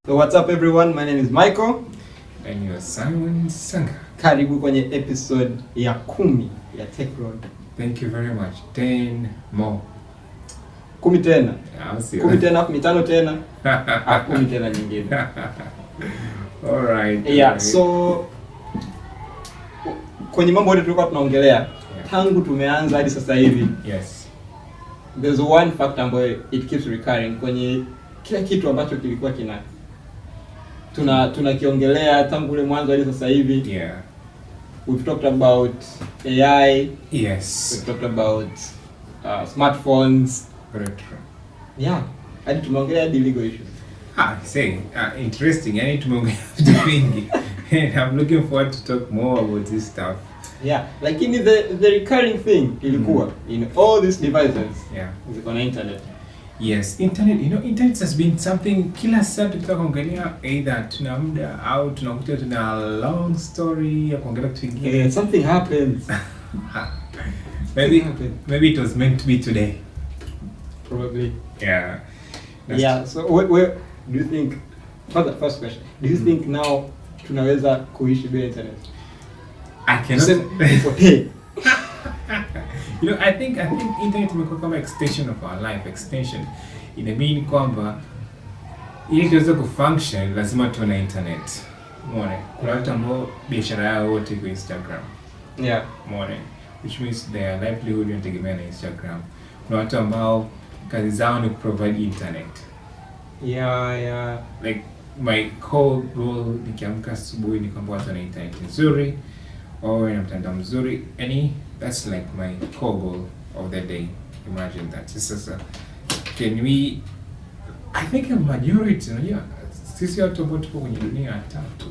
So what's up everyone, my name is Michael. And you're Simon Sanga. Karibu kwenye episode ya 10 ya Techroad. Thank you very much. 10 more. 10 tena. I'll see. 10 tena, 5 tena. 10 tena nyingine. Alright. Yeah, so kwenye mambo yote tulikuwa tunaongelea tangu tumeanza hadi sasa hivi. Yes. There's one factor ambayo it keeps recurring kwenye kila kitu ambacho kilikuwa tunakiongelea tangu ule mwanzo hadi sasa hivi. Yeah. We've talked about AI. Yes. We've talked about smartphones. Retro. Yeah. Hadi tumeongelea hadi legal issues. Interesting. Yani tumeongelea vitu vingi. I'm looking forward to talk more about this stuff. Yeah. Lakini the recurring thing ilikuwa in all these devices. Yeah. Is on internet. Yes, internet, internet has been something kila saa tukitaka kuongelea either tuna muda au tunakuta tuna long story ya kuongelea kitu kingine. Something happens. Maybe it was meant to be today. Probably. Yeah. So where do you think, first question, do you think now tunaweza kuishi bila internet? I cannot. Okay. I think internet imekuwa kama extension of our life. Extension ina mean kwamba ili tuweze kufunction lazima tuwe na internet. Umeona? Kuna watu ambao biashara yao wote iko Instagram. Yeah. Umeona? Which means their livelihood inategemea na Instagram. Kuna watu ambao kazi zao ni provide internet. Yeah. Like my core goal nikiamka asubuhi ni kwamba watu wana internet nzuri, wawe na mtandao mzuri. That's like my core goal of the day. Imagine that. Sasa can we, I think a majority, sisi watu ambao tupo kwenye dunia tatu.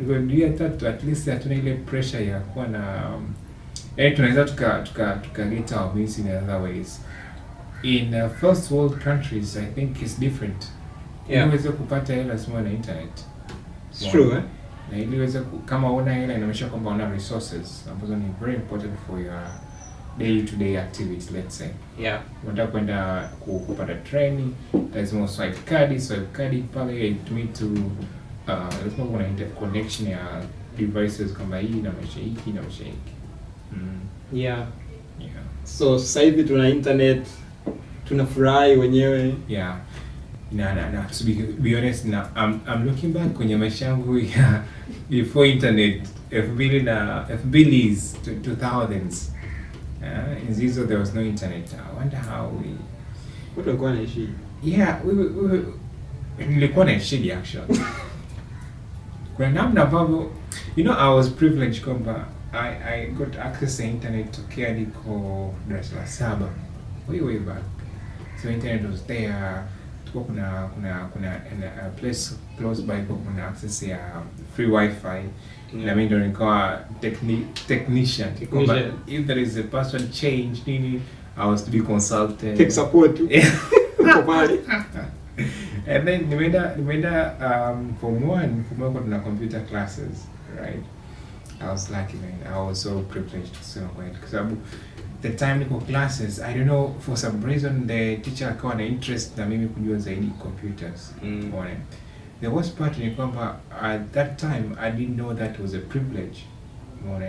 Dunia tatu, at least hatuna ile pressure ya kuwa na tunaweza tuka get our means in other ways. In first world countries, I think it's different. Yeah. Uweze kupata hela lazima na internet. It's true, eh? Na ili uweze kama una hela inaonyesha kwamba una resources ambazo ni very important for your day to day activities, let's say. Yeah. Unataka kwenda kupata training, lazima swipe card pale itumie to lazima kuna interconnection ya devices kama hii na maisha hiki. Yeah. So sasa hivi tuna internet, tunafurahi wenyewe. Yeah. To be honest, I'm looking back kwenye maisha yangu ya before internet, FB's 2000s. In Zizo there was no internet. I wonder how What walikuwa naishi? Yeah, nilikuwa naishi actually. Kuna namna ambavyo, I was privileged kwamba I got access to internet tokea niko darasa la 7. Way back. So internet was there. Kuna a place close by kuna access ya free wifi. Na mimi ndo nikawa technician. If there is a password change nini, I was to be consulted. Tech support. And then nimeenda form 1 kuna computer classes, right? I was lucky, man. I was so privileged to went kwa sababu the time niko classes, I don't know, for some reason the teacher akawa na interest na mimi kujua zaidi computers. The worst part ni kwamba at that time I didn't know that was a privilege.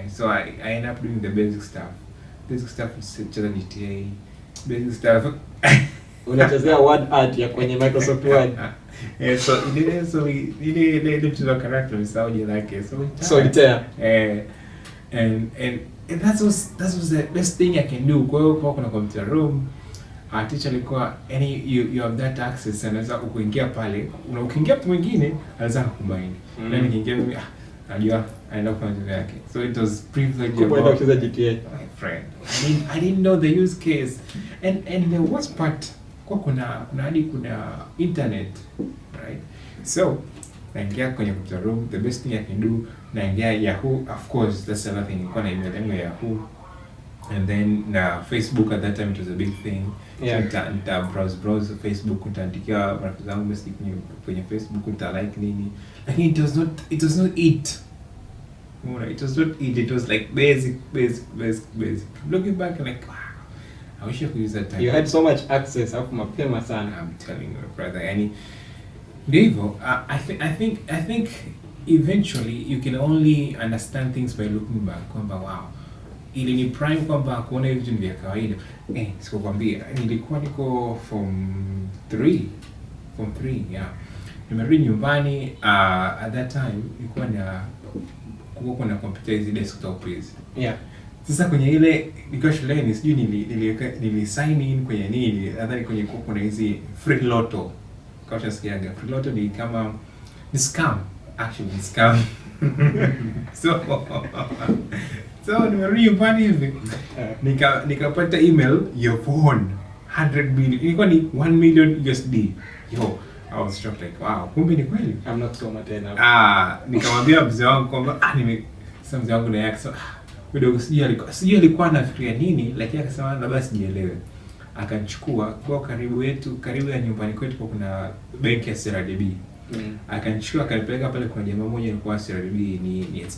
So I ended up doing the basic stuff. Basic stuff cheza GTA. Basic stuff. Unachezea word art ya kwenye Microsoft Word. So ile mchezo character msauje lake. Solitaire. And that was the best thing I can do. Kwa hiyo kuna computer room, teacher alikuwa you have that access, anaweza kuingia pale, ukiingia mtu mwingine anaweza kukubind. Na nikiingia mimi najua anaenda kufanya mambo yake. So it was privilege kwenda kucheza GTA. My friend, I didn't know the use case. And the worst part kuna internet, right? So naingia kwenye computer room, the best thing I can do, naingia Yahoo, of course, that's another thing. Nilikuwa na email yangu ya Yahoo, and then na Facebook at that time it was a big thing. Yeah. So nita browse Facebook, nitaandikia marafiki zangu message kwenye Facebook, nita like nini. Lakini it was not it. It was not it. It was like basic. Looking back, like wow, I wish I could use that time. You had so much access hapo mapema sana. I'm telling you, brother. Yani ndivyo. I think eventually you can only understand things by looking back. Kwamba wow, ili ni prime kwamba kuona hivi vitu vya kawaida. Sikukwambia nilikuwa niko form 3, yeah. Nimerudi nyumbani at that time nilikuwa na computer hizi desktop hizi. Yeah. Sasa kwenye ile nilikuwa shuleni sijui nili sign in kwenye nini, nadhani kwenye kuna hizi free lotto. Kwa sababu sikiaga free lotto ni kama ni scam, actually ni scam. So nimerudi nyumbani hivi nikapata email your phone 100 million. Ilikuwa ni 1 million USD. Yo, I was shocked like wow, kumbe ni kweli. I'm not so much tena. Nikamwambia mzee wangu kwamba sasa mzee wangu na yake kidogo sijui alikuwa anafikiria nini, lakini akasema labda sijielewe. Akanichukua kwa karibu ya nyumbani kwetu kuna benki ya CRDB. Akanichukua akanipeleka pale kwa jamaa mmoja alikuwa CRDB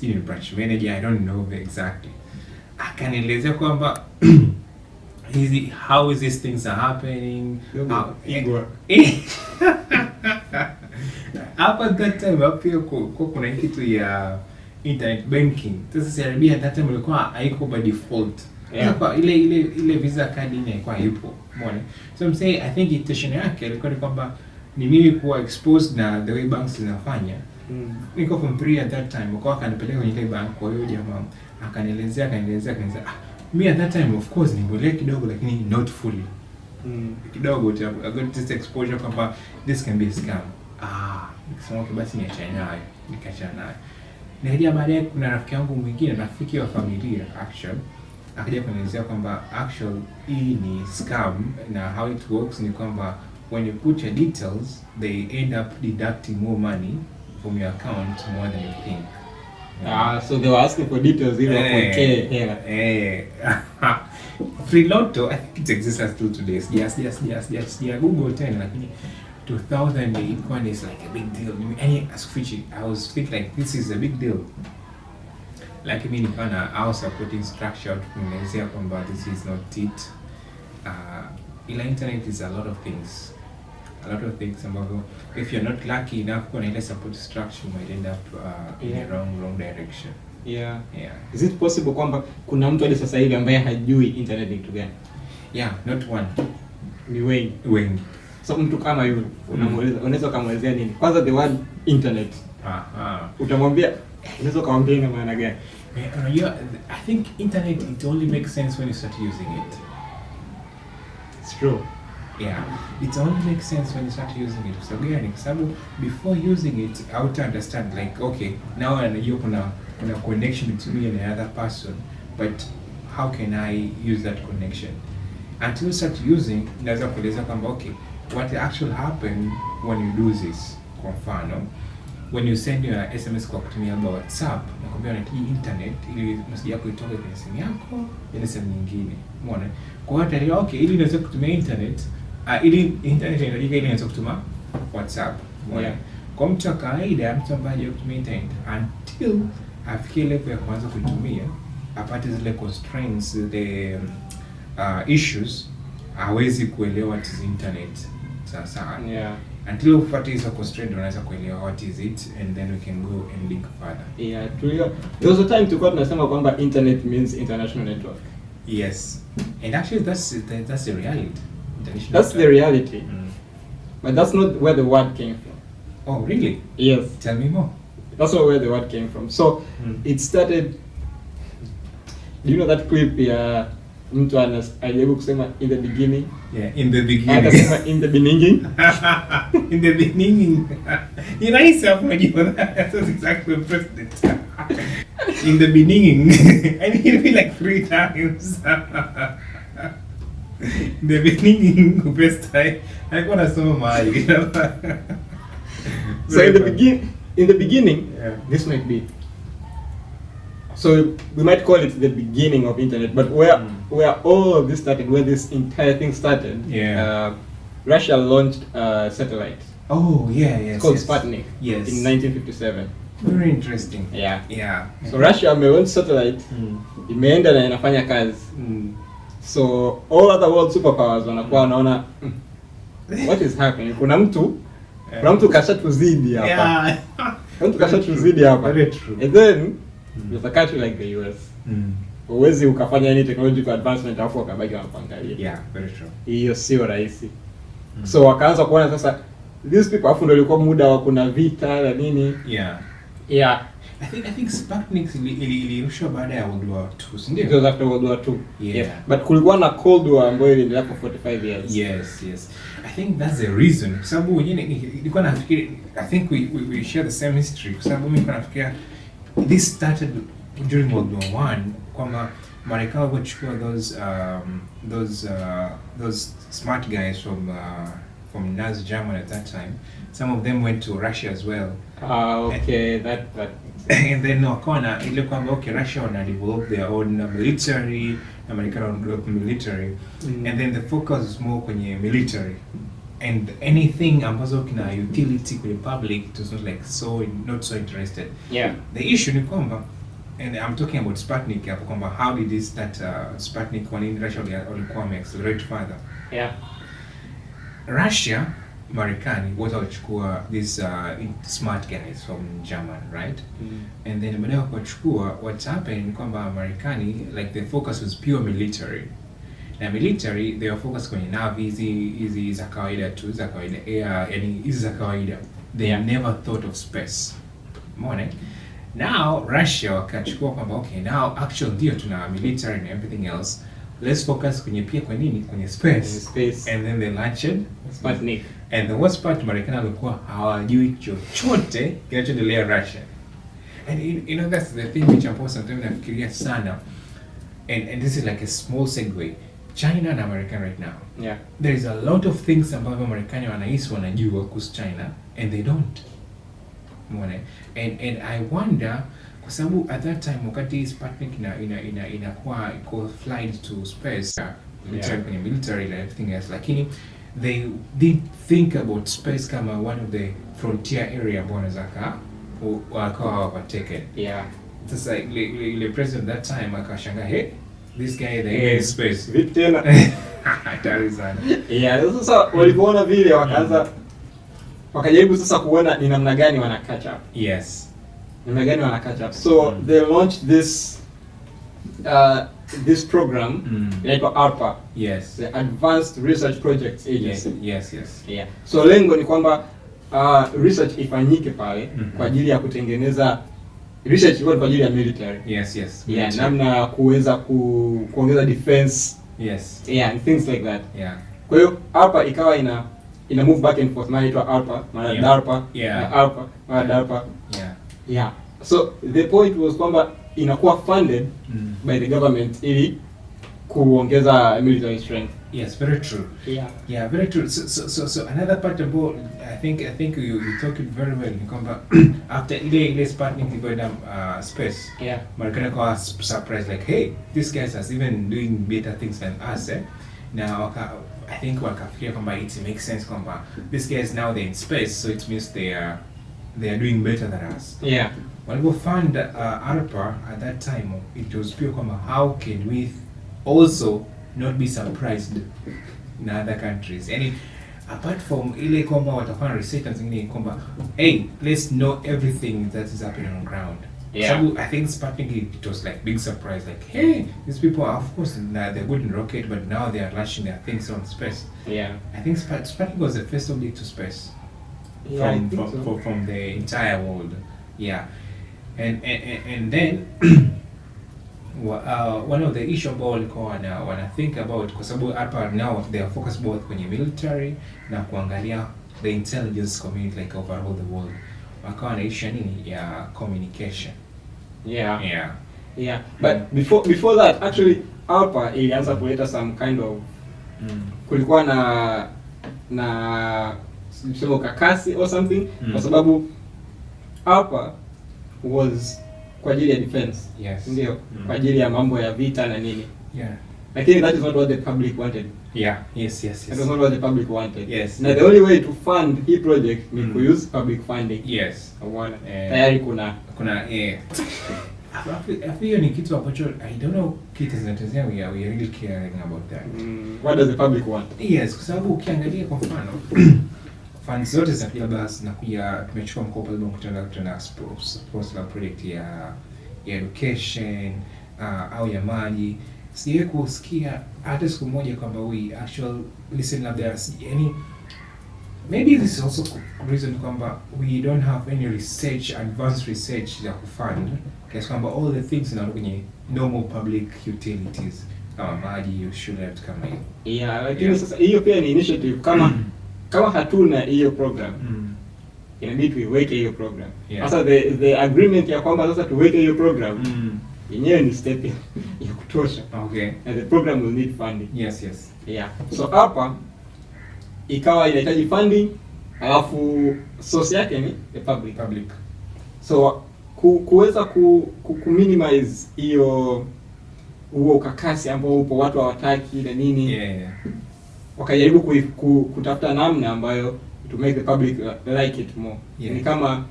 ni branch manager, I don't know exactly. Akanielezea kwamba how is these things are happening. At that time hapo kuna kitu ya internet banking. Sasa CRDB at that time ilikuwa haiko by default. Kwa ile visa card ilikuwa ipo. Umeona? So I'm saying I think intention yake ilikuwa ni kwamba ni mimi kuwa exposed na the way banks zinafanya. Niko from 3 at that time. Kwa akanipeleka kwenye ile bank, kwa hiyo jamaa akanielezea me at that time of course nimbole kidogo lakini not fully. Kidogo tu I got this exposure kwamba this can be a scam. Nikasema okay basi nikachana nayo. Nikaja baadaye kuna rafiki yangu mwingine, rafiki wa familia actually, akaja kunielezea kwamba actually hii ni scam na how it works ni kwamba when you put your details they end up deducting more money from your account more than you think. So they were asking for details even for Free lotto, I think it exists still today. Yes, Google 10 lakini 2008 is like a big deal. I was thinking like this is a big deal. Like mimi I was supporting structure kuelezea kwamba this is not it. Ila internet is a lot of things ambavyo if you're not lucky enough kuna ile support structure you might end up in the wrong direction. Yeah. Is it possible kwamba kuna mtu hadi sasa hivi ambaye hajui internet ni kitu gani? Yeah, not one. Ni wengi. So mtu kama yule unaweza kumwelezea nini? Kwanza the word internet. Utamwambia unaweza kumwambia ina maana gani? I think internet it only makes sense when you start using it. It's true. Yeah, it only makes sense when you start using it. So again, before using it, I would understand like okay, now najua kuna connection between me and another person, but how can I use that connection? Until you start using, naweza kueleza kwamba okay, what actually happen when you do this. Kwa mfano, when you send your SMS kwa kutumia WhatsApp, nakwambia unahitaji internet ili message yako itoke kwenye simu yako ile simu nyingine. Umeona? Kwa hiyo tayari okay, ili unaweza kutumia internet, ili internet inahitajika ili unaweza kutuma WhatsApp. Umeona? Kwa mtu wa kawaida, mtu ambaye hajui kutumia internet until afikie level ya kuanza kuitumia, apate zile constraints, the issues, hawezi kuelewa what is internet. Sasa until upate hizo constraint unaweza kuelewa what is it, and then we can go and link further. There was a time tulikuwa tunasema kwamba internet means international network. Yes, and actually that's the reality. That's the reality. But that's not where the word came from. Oh really? Yes. Tell me more. That's not where the word came from. So it started. Do you know that clip? Mtu alijaribu kusema in the beginning. Yeah, in the beginning. Akasema in the beginning. In the beginning. You know yourself when you that's exactly the president. In the beginning. I mean it'll be like 3 times. In the beginning, first time. I wanna so mahali, you know. So in the beginning, this might be. So we might call it the beginning of internet, but where all of this started, where this entire thing started, Russia launched a satellite. Oh yeah, yes. It's called Sputnik. Yes. In 1957. Very interesting. Yeah. So Russia launched satellite. Imeenda na inafanya kazi. So all other world superpowers wanakuwa wanaona what is happening? Kuna mtu kashatuzidi hapa. Yeah. Mtu kashatuzidi hapa. Very true. And then there's a country like the US. Uwezi ukafanya any technological advancement alafu ukabaki unapangalia. Yeah, very true. Hiyo sio rahisi. So wakaanza kuona sasa these people afu ndio ilikuwa muda wa kuna vita na nini. Yeah. I think Sputnik ilirushwa baada ya World War II, ndio? It was after World War II. Yeah. But kulikuwa na Cold War ambayo iliendelea for 45 years. Yes. I think that's the reason. Kwa sababu wengine nilikuwa nafikiri, I think we share the same history. Kwa sababu mimi nafikiria this started during World War I, kwamba Marekani walichukua those smart guys from Nazi Germany at that time. Some of them went to Russia as well. Okay, that And then wakaona ile kwamba okay, Russia wana develop their own military, America wana develop military, and then the focus is more kwenye military, and anything ambazo kina utility kwenye public it was not so interested. Yeah. The issue ni kwamba, and I'm talking about Sputnik hapo, kwamba how did this start? Sputnik when in Russia walikuwa accelerate further. Yeah. Russia, Marekani wote walichukua these smart guys from German, right? And then baadaye wakachukua, what happened ni kwamba Marekani, like the focus was pure military. Na military they were focused kwenye navy hizi za kawaida tu, za kawaida air, yani hizi za kawaida. They never thought of space. Umeona? Now Russia wakachukua kwamba okay, now actual ndio tuna military and everything else. Let's focus kwenye space. And then they launched Sputnik. And the worst part, Marekani walikuwa hawajui chochote kinachoendelea Russia. And you know that's the thing which I'm sometimes nafikiria sana. And this is like a small segue. China and America right now. Yeah. There is a lot of things ambavyo Marekani wanahisi wanajua kuhusu China and they don't. Umeona? And I wonder, kwa sababu at that time wakati Sputnik inakuwa flight to space, military and everything else, lakini they did think about space kama one of the frontier area ambao wakawa overtaken. Yeah. Sasa ile president that time akashangaa, hey, this guy in space. Vipi tena? Hatari sana. Yeah, sasa walipoona vile wakajaribu sasa kuona ni namna gani wana catch up. Yes. Namna gani wana catch up. So they launched this program inaitwa ARPA. Yes. The Advanced Research Projects Agency. Yes. Yeah. So lengo ni kwamba research ifanyike pale kwa ajili ya kutengeneza research kwa ajili ya military. Yes. Yeah, namna kuweza kuongeza defense. Yes. Yeah, and things like that. Yeah. Kwa hiyo ARPA ikawa ina move back and forth, maana inaitwa ARPA, maana DARPA, ARPA, maana DARPA. Yeah. So the point was kwamba inakuwa funded by the government ili kuongeza military strength. Yes, very true. Yeah, very true. So another part about I think you talked it very well. Kwamba after ile Sputnik going space. Yeah. Marekani got surprised like, hey, these guys are even doing better things than us. Now I think wakafikiria kwamba it makes sense kwamba these guys now they're in space, so it means they are doing better than us. Yeah. When we found ARPA at that time, it was pure kwamba how can we also not be surprised in other countries. And apart from ile kwamba watafanya research and zingine kwamba hey, let's know everything that is happening on ground. Yeah. So I think Sputnik it was like big surprise, like hey, these people are, of course they're good in rocket, but now they are launching their things on space. Yeah. I think Sputnik was the first object to space. Yeah, from the entire world. Yeah. And then one of the issue ambao walikuwa wana think about, kwa sababu hapa now they are focused both kwenye military na kuangalia the intelligence community like overall the world. Wakawa na issue nini ya communication. Yeah. But before that actually ARPA ilianza kuleta some kind of kulikuwa na sema kakasi or something kwa sababu ARPA was kwa ajili ya defense. Yes. Ndio. Kwa ajili ya mambo ya vita na nini. Yeah. Lakini that is not what the public wanted. Yeah. Yes. That is not what the public wanted. Yes. Na the only way to fund hii project ni to use public funding. Yes. Unaona? Tayari kuna I feel ni kitu ambacho I don't know kitu zinatazia we are really caring about that. What does the public want? Yes, kwa sababu ukiangalia kwa mfano funds zote za labda zinakuja, tumechukua mkopo labda kutenda support la project ya education au ya maji. Siye kusikia hata siku moja kwamba we actually listen labda yani maybe this is also reason kwamba we don't have any research, advanced research ya kufund kiasi kwamba all the things zinaenda kwenye normal public utilities kama maji, shule, vitu kama hiyo. Yeah, lakini sasa hiyo pia ni initiative kama hatuna hiyo program. Inabidi tuiweke hiyo program. Sasa the agreement ya kwamba sasa tuweke hiyo program yenyewe ni step ya kutosha. Okay. And the program will need funding. Yes. Yeah. So hapa ikawa inahitaji funding, alafu source yake ni the public. So kuweza ku minimize hiyo huo ukakasi ambao upo, watu hawataki na nini. Yeah. Wakajaribu kutafuta namna ambayo to make the public like it more. Yeah. Ni kama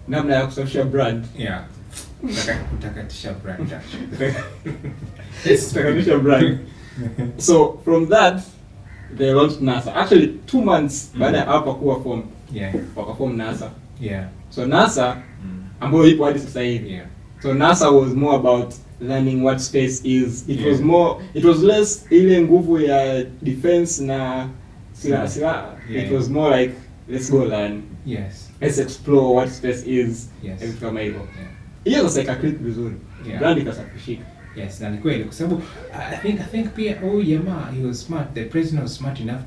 namna ya kusafisha brand. Yeah. Kutakatisha brand. Kutakatisha brand. So from that they launched NASA. Actually 2 months baada ya hapa kuwa form. Yeah. Wakaform NASA. Yeah. So NASA ambayo ipo hadi sasa hivi. Yeah. So NASA was more about learning what space is. It Yeah. it was less ile nguvu ya defense na sila. Yeah. It was more like let's go learn. Yes. Let's explore what space is. Yes. Vitu kama hivyo. Yeah. Hiyo sasa ikaclick vizuri. Yeah. Brand ikasafishika. Yes, na ni kweli kwa sababu I think pia jamaa he was smart, the president was smart enough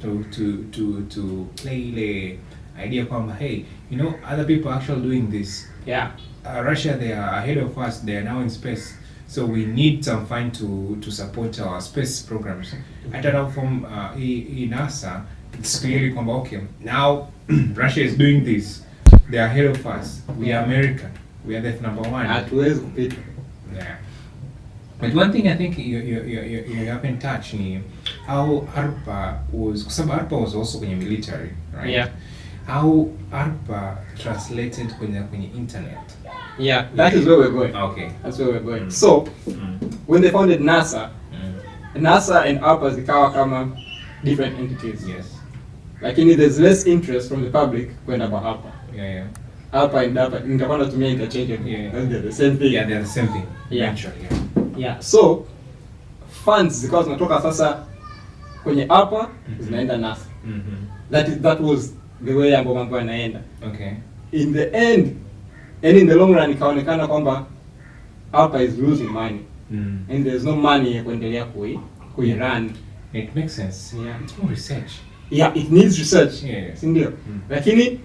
to play ile idea kwamba hey, you know, other people are actually doing this. Yeah. Russia, they are ahead of us, they are now in space, so we need some fund to support our space programs. Hata now from NASA, it's clearly kwamba okay, now Russia is doing this, they are ahead of us, we are American, we are the number one. Hatuwezi kupita. Yeah. But one thing I think you haven't touched ni how ARPA was, kwa sababu ARPA was also kwenye military, right? Yeah. How ARPA translated kwenye internet. Yeah, that is where we're going. Okay. That's where we're going. So, when they founded NASA, NASA and ARPA zikawa kama different entities. Yes. Lakini there's less interest from the public kwenda kwa ARPA. Yeah. ARPA and ARPA, nitakuwa natumia interchangeably. Yeah. They're the same thing. Yeah, they're the same thing. Yeah. Actually, Yeah. So, funds zikawa zinatoka sasa kwenye ARPA zinaenda NASA. That was the way ambayo mambo yanaenda. Okay. In the end, and in the long run ikaonekana kwamba ARPA is losing money. And there's no money ya kuendelea run. It makes sense. Yeah. It's more research. Yeah, it needs research. Yeah. Sindio? Lakini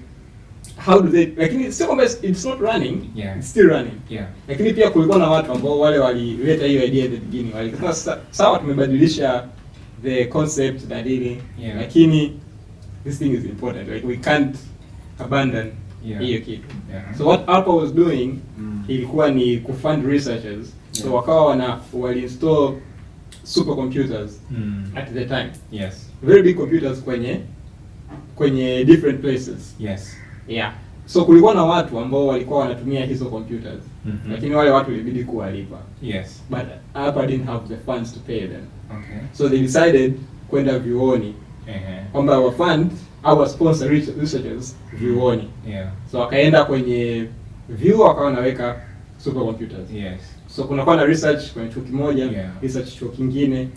how do they, lakini sio kwamba it's not running. Yeah. It's still running. Yeah. Lakini pia kulikuwa na watu ambao wale walileta hiyo idea at the beginning. Walisema sawa tumebadilisha the concept na nini. Yeah. Lakini this thing is important. Like we can't abandon hiyo kitu. Yeah. So what ARPA was doing ilikuwa ni kufund researchers. So wakawa wali-install supercomputers at the time. Yes. Very big computers kwenye different places. Yes. Yeah. So kulikuwa na watu ambao walikuwa wanatumia hizo computers. Lakini wale watu ilibidi kuwalipa. Yes. But ARPA didn't have the funds to pay them. Okay. So they decided kwenda vyuoni. Kwamba wa fund au sponsor researchers vyuoni. Yeah. So wakaenda kwenye vyuo wakawa wanaweka supercomputers. Yes. So kunakuwa na research kwenye chuo kimoja, research chuo kingine.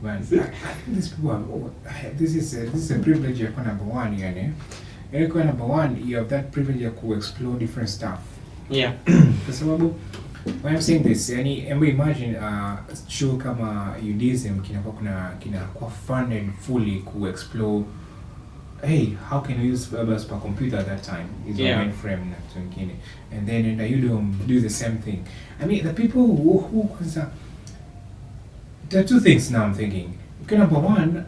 Man, I think these people this is a privilege ya kuwa number one, yani. Yani kuwa number one, you have that privilege ya explore different stuff. Yeah. Kwa sababu when I'm saying this, yani imagine chuo kama UDSM kinakuwa funded fully explore, hey, how can we use a supercomputer at that time? Is a mainframe na kitu kingine. And then you do the same thing. I mean, the people who there are two things now I'm thinking. Okay, number one,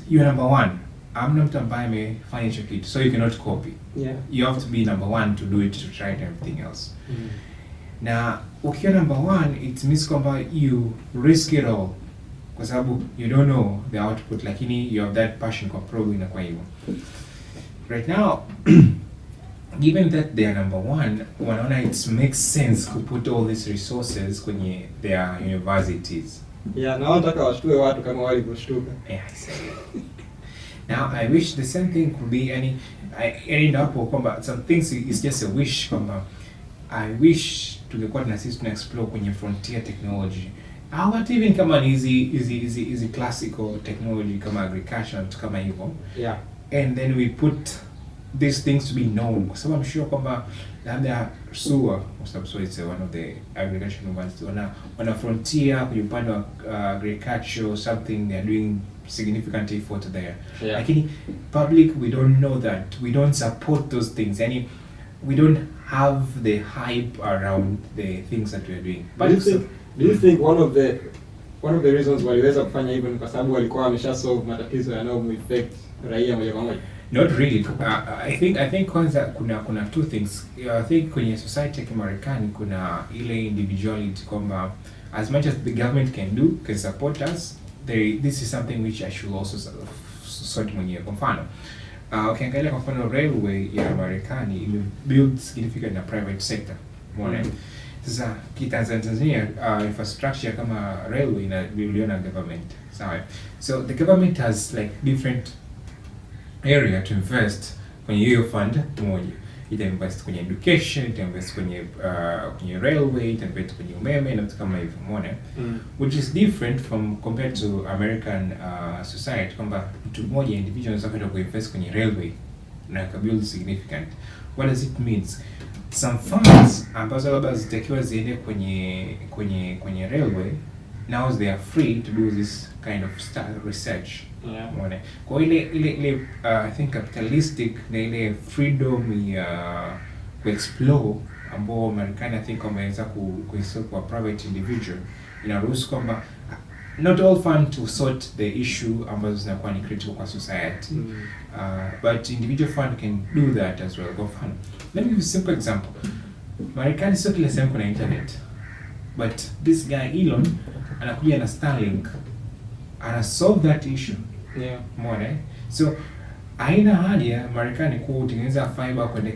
you're number one. I'm not ambaye amefanya hicho kitu, so you cannot copy. Yeah. You have to be number one to do it, to try it, everything else. Na ukiwa number one, it means kwamba you risk it all. Kwa sababu you don't know the output, lakini you have that passion kwa probe inakuwa hivyo. Right now, given that they are number one, wanaona it makes sense to put all these resources kwenye their universities. Yeah, na wanataka washtue watu kama walivyoshtuka. Yeah, I say. Now I wish the same thing could be any hapo kwamba some things is just a wish kwamba I wish tungekuwa na sisi tuna explore kwenye frontier technology. Hata even kama ni hizi classical technology kama agriculture kama hivyo. Yeah. And then we put these things to be known. So I'm sure kwamba labda SUA, so it's one of the agricultural ones, on a frontier kwenye upande wa agriculture, something they are doing significant effort there. Yeah. Lakini public, we don't know that. We don't support those things. We don't have the hype around the things that we are doing. But do you think one of the reasons waliweza kufanya hivyo ni kwa sababu walikuwa wamesha solve matatizo yanayomuaffect raia moja kwa moja? Not really. I think kwanza kuna two things. I think kwenye society ya Kimarekani kuna ile individuality kwamba as much as the government can support us, this is something which I should also sort mwenyewe. Kwa mfano, ukiangalia kwa mfano railway ya Marekani imebuild significant na private sector. Umeona? Sasa Tanzania infrastructure kama railway na biliona government. Sawa. So the government has like different area to invest kwenye hiyo fund moja. Ita invest kwenye education, ita invest kwenye railway, ita invest kwenye umeme na vitu kama hivyo, umeona? Which is different from compared to American society kwamba mtu mmoja individual anaweza kwenda kuinvest kwenye railway na kabuild significant. What does it mean? Some funds ambazo labda zitakiwa ziende kwenye railway, now they are free to do this kind of research. Yeah. Kwa ile I think capitalistic na ile freedom ya explore ambao Marekani I think wameweza kuisort kwa private individual inaruhusu kwamba not all fund to sort the issue ambazo zinakuwa ni critical kwa society. But individual fund can do that as well. Kwa mfano, let me give you a simple example. Marekani sio kila sehemu kuna internet. But this guy Elon anakuja na Starlink ana solve that issue. Yeah. Umeona? So haina haja Marekani kutengeneza fiber kwenda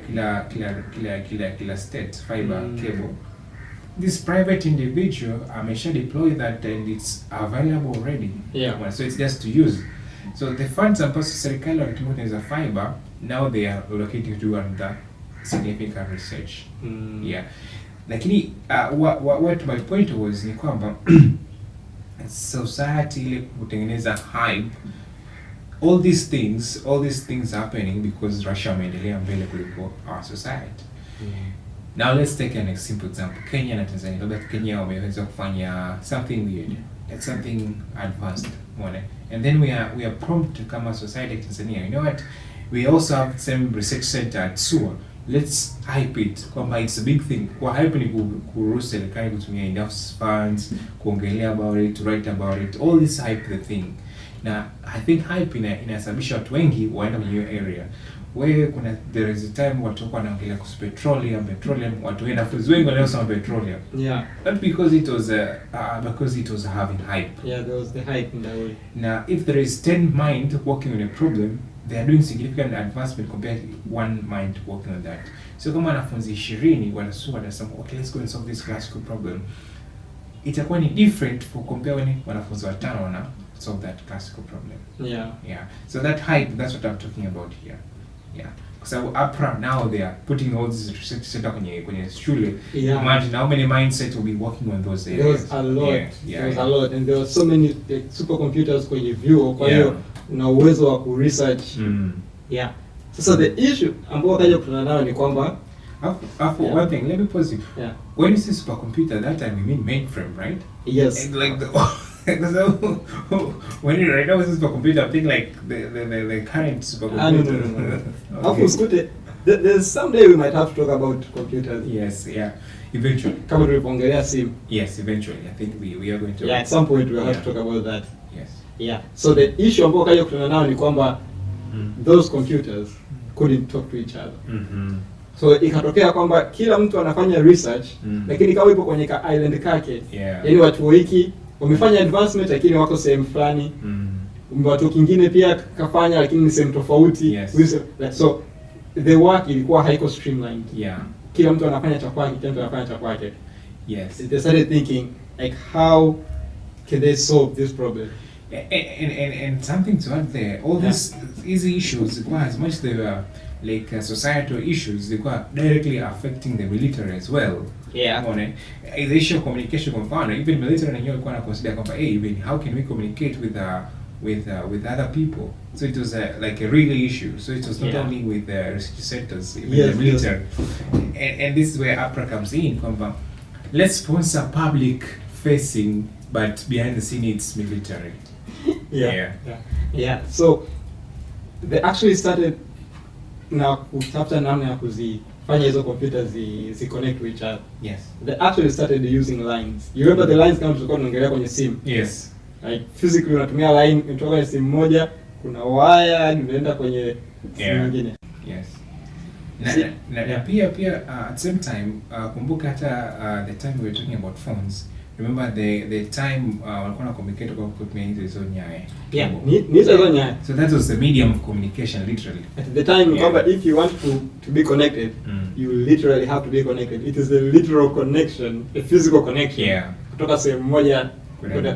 kila state fiber cable. This private individual amesha deploy that and it's available already. Yeah. So it's just to use. So the funds ambazo serikali wanatengeneza fiber, now they are allocated to under significant research. Yeah. Lakini what my point was ni kwamba society ile kutengeneza hype, all these things happening because Russia ameendelea mbele kuliko our society. Now let's take an simple example. Kenya na Tanzania. Labda Kenya wameweza kufanya something weird, something advanced, umeona? And then we are prompt kama society ya Tanzania. You know what? We also have the same research center at SUA. Let's hype it. Kwamba it's a big thing. Kwa hype ni kuruhusu serikali kutumia enough funds, kuongelea about it, to write about it. All this hype the thing. Na I think hype inasababisha watu wengi waenda kwenye hiyo area. There is a time watu wanaongelea kuhusu petroleum, watu wengi wanaosema petroleum. Yeah. Not because it was having hype. Yeah, there was the hype in that way. Now, if there is 10 mind working on a problem, they are doing significant advancement compared to one mind working on that. So kama wanafunzi 20 wanasema, okay, let's go and solve this classical problem. Itakuwa ni different for compare when wanafunzi 5 wana solve that classical problem. Yeah. So that hype, that's what I'm talking about here. Yeah. So APRA now they are putting all this research center kwenye shule. Yeah. Imagine how many mindsets will be working on those areas. There was a lot. There was a lot, and there were so many supercomputers kwenye vyuo, kwa hiyo una uwezo wa ku research. Yeah. So the issue ambao kaja kutana nayo ni kwamba one thing, let me pause you. Yeah. When you say supercomputer, that time you mean mainframe, right? Yes. And like when you write down supercomputer, I think like the current supercomputer. No. There's someday we might have to talk about computers. Yes, yeah. Eventually. Kama tulipoongelea simu. Yes, eventually. I think we are going to. Yeah, at some point we will have to talk about that. Yes. Yeah. So the issue ambao kaja kutana nayo ni kwamba those computers couldn't talk to each other. So ikatokea kwamba kila mtu anafanya research, lakini kama ipo kwenye ka island kake. Yaani watu wiki wamefanya advancement lakini wako sehemu fulani. Watu kingine pia kafanya lakini ni sehemu tofauti. Yes. So the work ilikuwa haiko streamlined. Yeah. Kila mtu anafanya cha kwake, kila mtu anafanya cha kwake. Yes. They started thinking like, how can they solve this problem? And something to add there, all these easy issues, as much as they were like societal issues, they were directly affecting the military as well. Yeah. The issue of communication, kwa mfano, even military wenyewe walikuwa na consider kwamba, hey, even how can we communicate with other people? So it was like a real issue. So it was not only with the research centers, even the military. And this is where APRA comes in, kwamba let's sponsor public facing, but behind the scene it's military. Yeah. So they actually started na kutafuta namna ya kuzifanya hizo computers zi connect to each other. Yes. They actually started using lines. You remember the lines kama tulikuwa tunaongelea kwenye simu? Yes. Like physically unatumia line kutoka kwenye simu moja, kuna wire unaenda kwenye simu nyingine. Yes. Na pia at the same time kumbuka hata the time we were talking about phones. Remember the time walikuwa na communicate kwa kutumia hizo nyaya. Yeah, ni hizo nyaya. So that was the medium of communication literally. At the time, if you want to be connected, you literally have to be connected. It is a literal connection, a physical connection. Yeah. Kutoka sehemu moja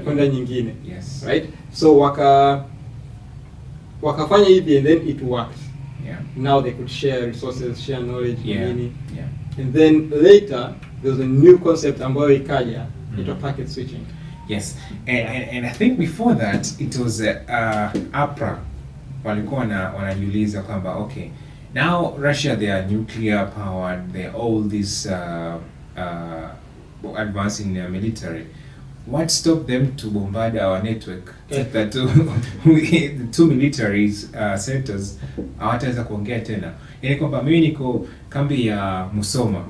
kwenda nyingine. Yes. Right? So wakafanya hivi and then it worked. Yeah. Now they could share resources, share knowledge, Yeah. And then later there was a new concept ambayo ikaja. It was packet switching. Yes, and I think before that it was APRA walikuwa wanajiuliza kwamba okay, now Russia, they are nuclear powered, they are all this advance in their military. What stopped them to bombard our network? The two military centers hawataweza kuongea tena. Yaani kwamba mimi niko kambi ya Musoma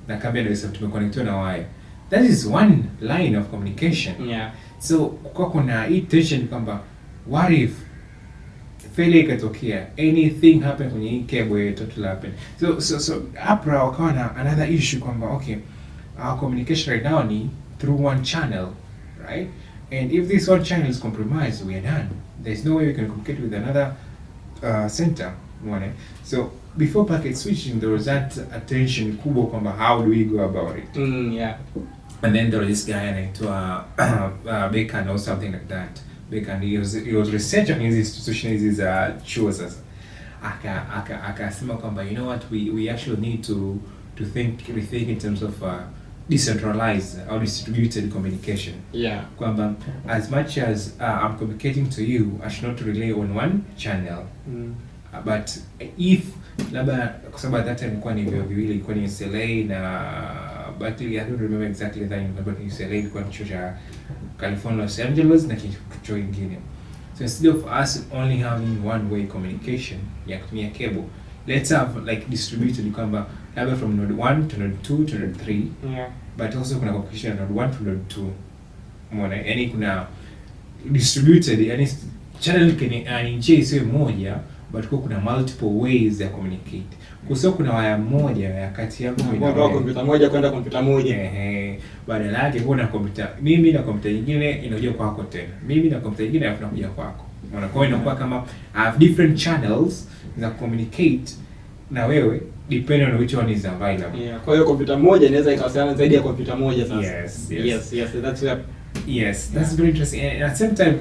na kambi ya Dar es Salaam tumeconnectiwa na wire. That is one line of communication. Yeah. So kuna hii tension kwamba what if failure ikatokea, anything happen kwenye hii cable total happen. So APRA wakawa na another issue kwamba okay, our communication right now ni through one channel, right? And if this one channel is compromised, we are done. There's no way we can communicate with another center. So before packet switching, there was that attention kubwa kwamba how do we go about it? Yeah. And then there was this guy anaitwa Bacon or something like that. Bacon, he was researching his institution, his chuo sasa. Akasema kwamba you know what, we actually need to rethink in terms of decentralized or distributed communication. Yeah. Kwamba as much as I'm communicating to you, I should not rely on one channel. But if labda kwa sababu at that time ilikuwa ni viwili, ilikuwa ni SLA na but I don't remember exactly the time, but SLA ilikuwa chuo cha California, Los Angeles na chuo kingine. So instead of us only having one way communication ya kutumia cable, let's have like distributed kwamba labda from node 1 to node 2 to node 3. Yeah. But also kuna communication node 1 to node 2. Umeona? Yaani kuna distributed, yani channel ni njia isiyo moja, but kuna multiple ways ya communicate. Kwa kuna waya moja ya kati yako na kompyuta moja kwenda kompyuta moja. Badala yake kuna kompyuta mimi na kompyuta nyingine inakuja kwako tena. Mimi na kompyuta nyingine inakuja kwako. Unaona, kwa hiyo inakuwa kama have different channels za communicate na wewe depending on which one is available. Yeah, kwa hiyo kompyuta moja inaweza ikawasiliana zaidi ya kompyuta moja sasa. Yes, that's where. Yes, that's very interesting. And at the same time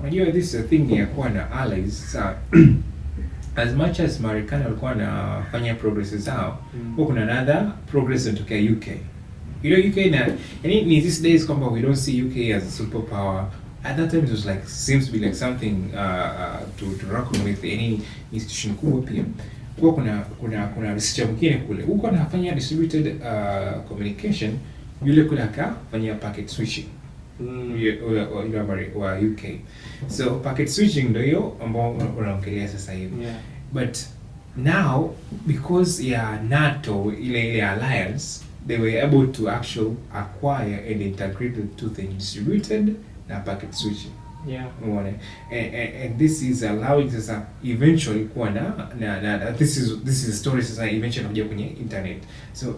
unajua this is a thing ya kuwa na allies. So as much as Marekani walikuwa wanafanya progress zao, kuna another progress inatokea UK. You know, UK na in these days kwamba we don't see UK as a superpower. At that time it was like seems to be like something to reckon with any institution kubwa pia. Kwa kuna research mwingine kule. Huko anafanya distributed communication, yule kule akafanya packet switching. Wa UK. So packet switching ndio hiyo ambao unaongelea sasa hivi. Yeah. But now because ya NATO ile alliance, they were able to actually acquire and integrate the two things, distributed na packet switching. Yeah. And this is allowing sasa eventually kuwa na this is a story sasa eventually kuja kwenye internet. So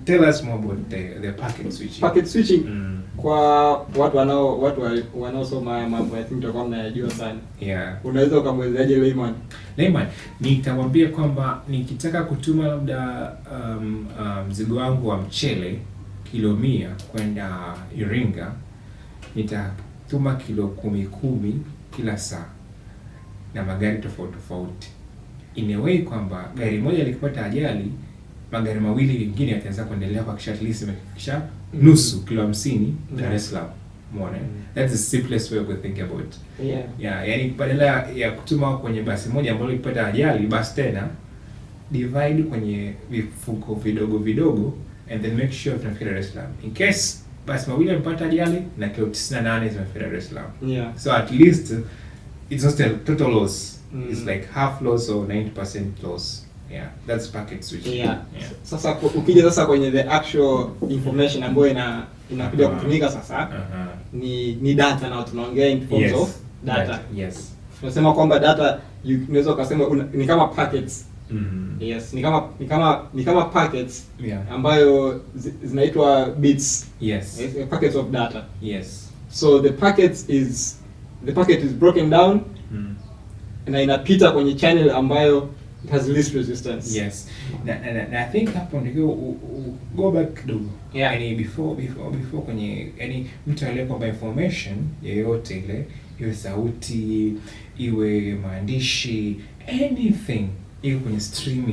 tell us more about the packet switching. Packet switching kwa watu wanaosoma mambo I think tutakuwa mnayajua sana. Yeah. Unaweza ukamwezaje layman? Layman, nitamwambia kwamba nikitaka kutuma labda mzigo wangu wa mchele kilo 100 kwenda Iringa, nitatuma kilo 10 kila saa na magari tofauti. In a way kwamba gari moja likipata ajali, magari mawili mengine yataanza kuendelea kwa kisha at least imefikisha nusu kilo 50 Dar es Salaam. Umeona? That's the simplest way to think about. Yeah, yani badala ya kutuma kwenye basi moja ambalo likipata ajali, basi tena divide kwenye vifuko vidogo and then make sure tunafika Dar es Salaam. In case basi mawili yamepata ajali na kilo 98 zimefika Dar es Salaam. Yeah. So at least it's not a total loss. It's like half loss or 90% loss. Yeah, that's packet switching. Yeah. Sasa ukija sasa kwenye the actual information ambayo inakuja kutumika sasa ni data, na tunaongea in terms of data. Yes. Tunasema kwamba data unaweza ukasema ni kama packets. Yes, ni kama packets ambayo zinaitwa bits. Yes. Packets of data. Yes. So the packet is broken down na inapita kwenye channel ambayo it has least resistance. Yes. Na I think hapo ndio go back kidogo. Yeah. Yani before kwenye yani mtu aliyekomba information yoyote ile, iwe sauti, iwe maandishi, anything iwe kwenye stream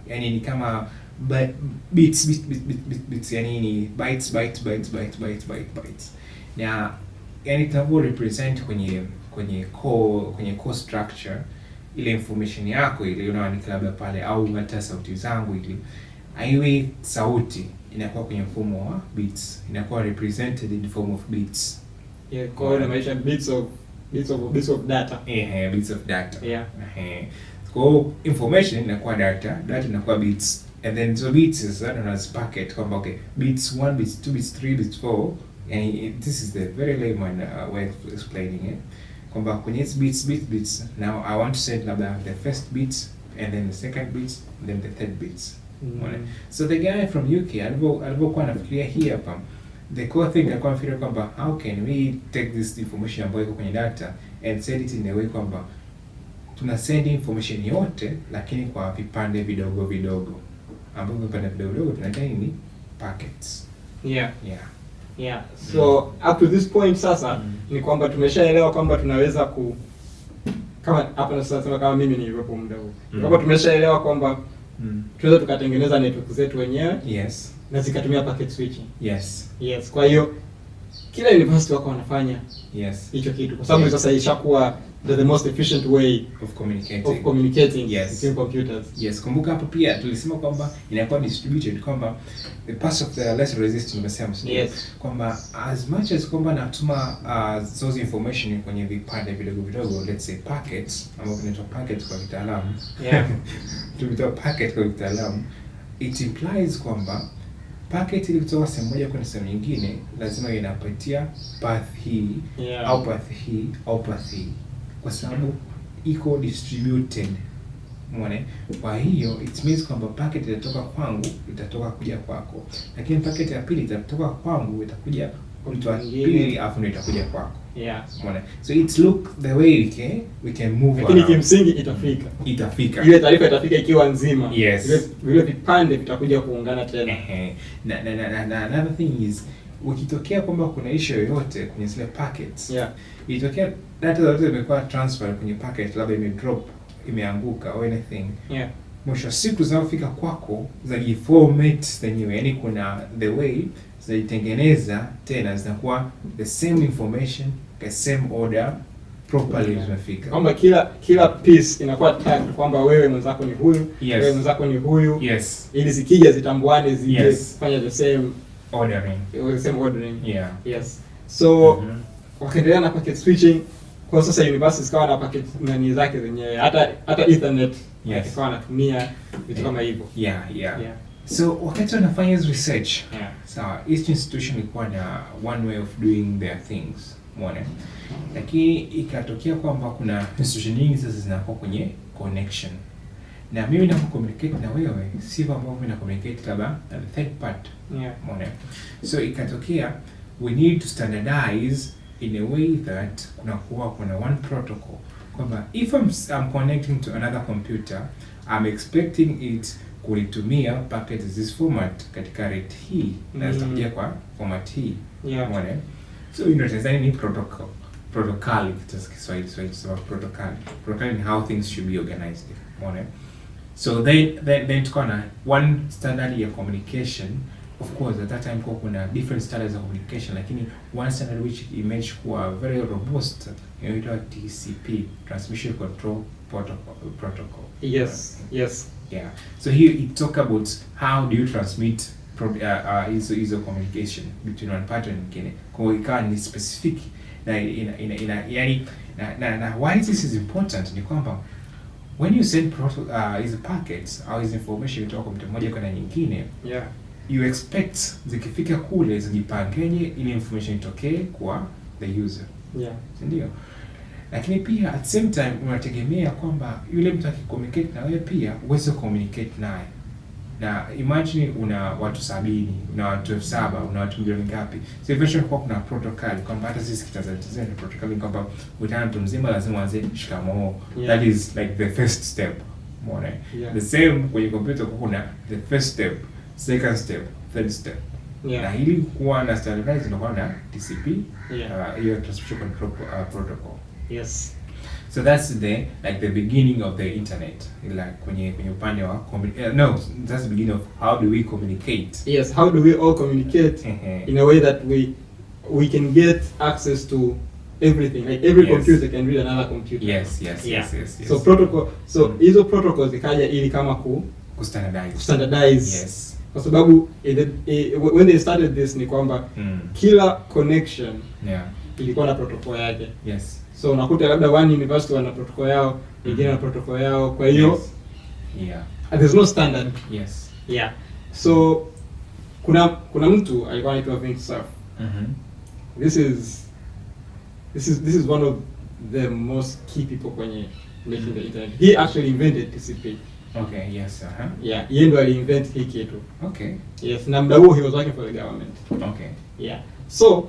yani ni kama bits yani ni bytes. Na yani tunavyo represent kwenye core structure ile information yako ile unaandika labda pale, au hata sauti zangu ile aiwe sauti inakuwa kwenye mfumo wa bits, inakuwa represented in form of bits. Yeah, kwa hiyo inamaanisha bits of data. Bits of data. Yeah. Kwa information inakuwa data inakuwa bits, and then so bits is known as packet. Kwamba okay, bits 1, bits 2, bits 3, bits 4, and this is the very layman way of explaining it. Kwamba kwenye bits, now I want to say the first bit and then the second bit and then the third bit. So the guy from UK alivyokuwa anafikiria hii hapa, the core thing alikuwa anafikiria kwamba how can we take this information ambayo iko kwenye data and send it in a way kwamba tuna send information yote lakini kwa vipande vidogo ambavyo vipande vidogo tunaita nini, packets. Yeah. So up to this point sasa ni kwamba tumeshaelewa kwamba tunaweza kama hapa na sasa kama mimi nilivyopo muda huu. Kwamba tumeshaelewa kwamba tunaweza tukatengeneza network zetu wenyewe. Yes. Na zikatumia packet switching. Yes. Kwa hiyo kila university wako wanafanya hicho kitu kwa sababu sasa ishakuwa the most efficient way of communicating between computers. Yes, kumbuka hapo pia tulisema kwamba inakuwa distributed, kwamba the parts of the less resistant umesema kwamba as much as kwamba natuma those information kwenye vipande vidogo, let's say packets, ambapo tunaitwa packets kwa kitaalamu. Tunaitwa packet kwa kitaalamu. It implies kwamba packet ili kutoka sehemu moja kwenda sehemu nyingine lazima inapitia path hii au path hii au path hii, kwa sababu iko distributed. Umeona? Kwa hiyo it means kwamba packet itatoka kwangu itatoka kuja kwako, lakini packet ya pili itatoka kwangu itakuja mtu wa pili afu ndio itakuja kwako. Umeona? So it's look the way we can move, lakini kimsingi itafika ile taarifa itafika ikiwa nzima. Vile vipande vitakuja kuungana tena. Na another thing is ukitokea kwamba kuna issue yoyote kwenye zile packets, itokea data zote zimekuwa transfer kwenye packet, labda imedrop, imeanguka or anything, mwisho siku zinafika kwako za format zenyewe, yani kuna the way zinaitengeneza tena zinakuwa the same information, the same order properly zimefika. Kwamba kila piece inakuwa tagged kwamba wewe mwenzako ni huyu, wewe mwenzako ni huyu. Ili zikija zitambuane zifanye the same ordering. So wakaendelea na packet switching. Kwa sasa universities kawa na packet nani zake zenyewe, hata Ethernet ikawa natumia vitu kama hivyo. So wakati wanafanya research, sawa, each institution ilikuwa na one way of doing their things, umeona. Lakini ikatokea kwamba kuna institution nyingi sasa zinakuwa kwenye connection. na mimi na communicate na wewe sivyo ambavyo mimi na communicate labda na the third part. Umeona? So ikatokea we need to standardize in a way that kuna one protocol kwamba if I'm connecting to another computer, I'm expecting it kulitumia packet this format katika rate hii na zitakuja kwa format hii. Umeona? So ndio Tanzania ni protocol kitu Kiswahili so protocol in how things should be organized. Umeona? So then tukana one standard ya communication. Of course at that time kuna different standards of communication, lakini one standard which emerged kuwa very robust inaitwa TCP, Transmission Control Protocol. Yes. Yeah. So here it talk about how do you transmit iso communication between one party and nyingine. Kwa ikawa ni specific na yani na why this is important ni kwamba when you send is packets or is information kutoka mtu mmoja kwenda nyingine, you expect zikifika kule zijipangenye ili information itokee kwa the user. Ndio. Lakini pia at same time unategemea kwamba yule mtu akicommunicate na wewe pia uweze communicate naye. Na imagine una watu 70, una watu 7,000, una watu milioni ngapi. So eventually kuna protocol kwamba hata sisi Tanzania ni protocol kwamba utana mtu mzima lazima aanze shikamoo. That is like the first step. Umeona? The same kwenye computer kuna the first step, second step, third step. Na ili kuwa na standardized ndio na TCP, hiyo Transmission Control Protocol. So that's the beginning of the internet. Like kwenye upande wa that's the beginning of how do we communicate. Yes, how do we all communicate in a way that we can get access to everything. Like every computer can read another computer. Yes. So protocol, hizo protocols zikaja ili kama standardize. Yes. Kwa sababu when they started this ni kwamba kila connection ilikuwa na protocol yake. Yes. So unakuta labda one university wana protocol yao, nyingine na protocol yao. Kwa hiyo there's no standard. So kuna mtu alikuwa anaitwa Vincent. This is one of the most key people kwenye making the internet. He actually invented TCP. Okay, yes, yeye ndo aliinvent hii kitu. Okay. Yes, na muda huo he was working for the government. Okay. So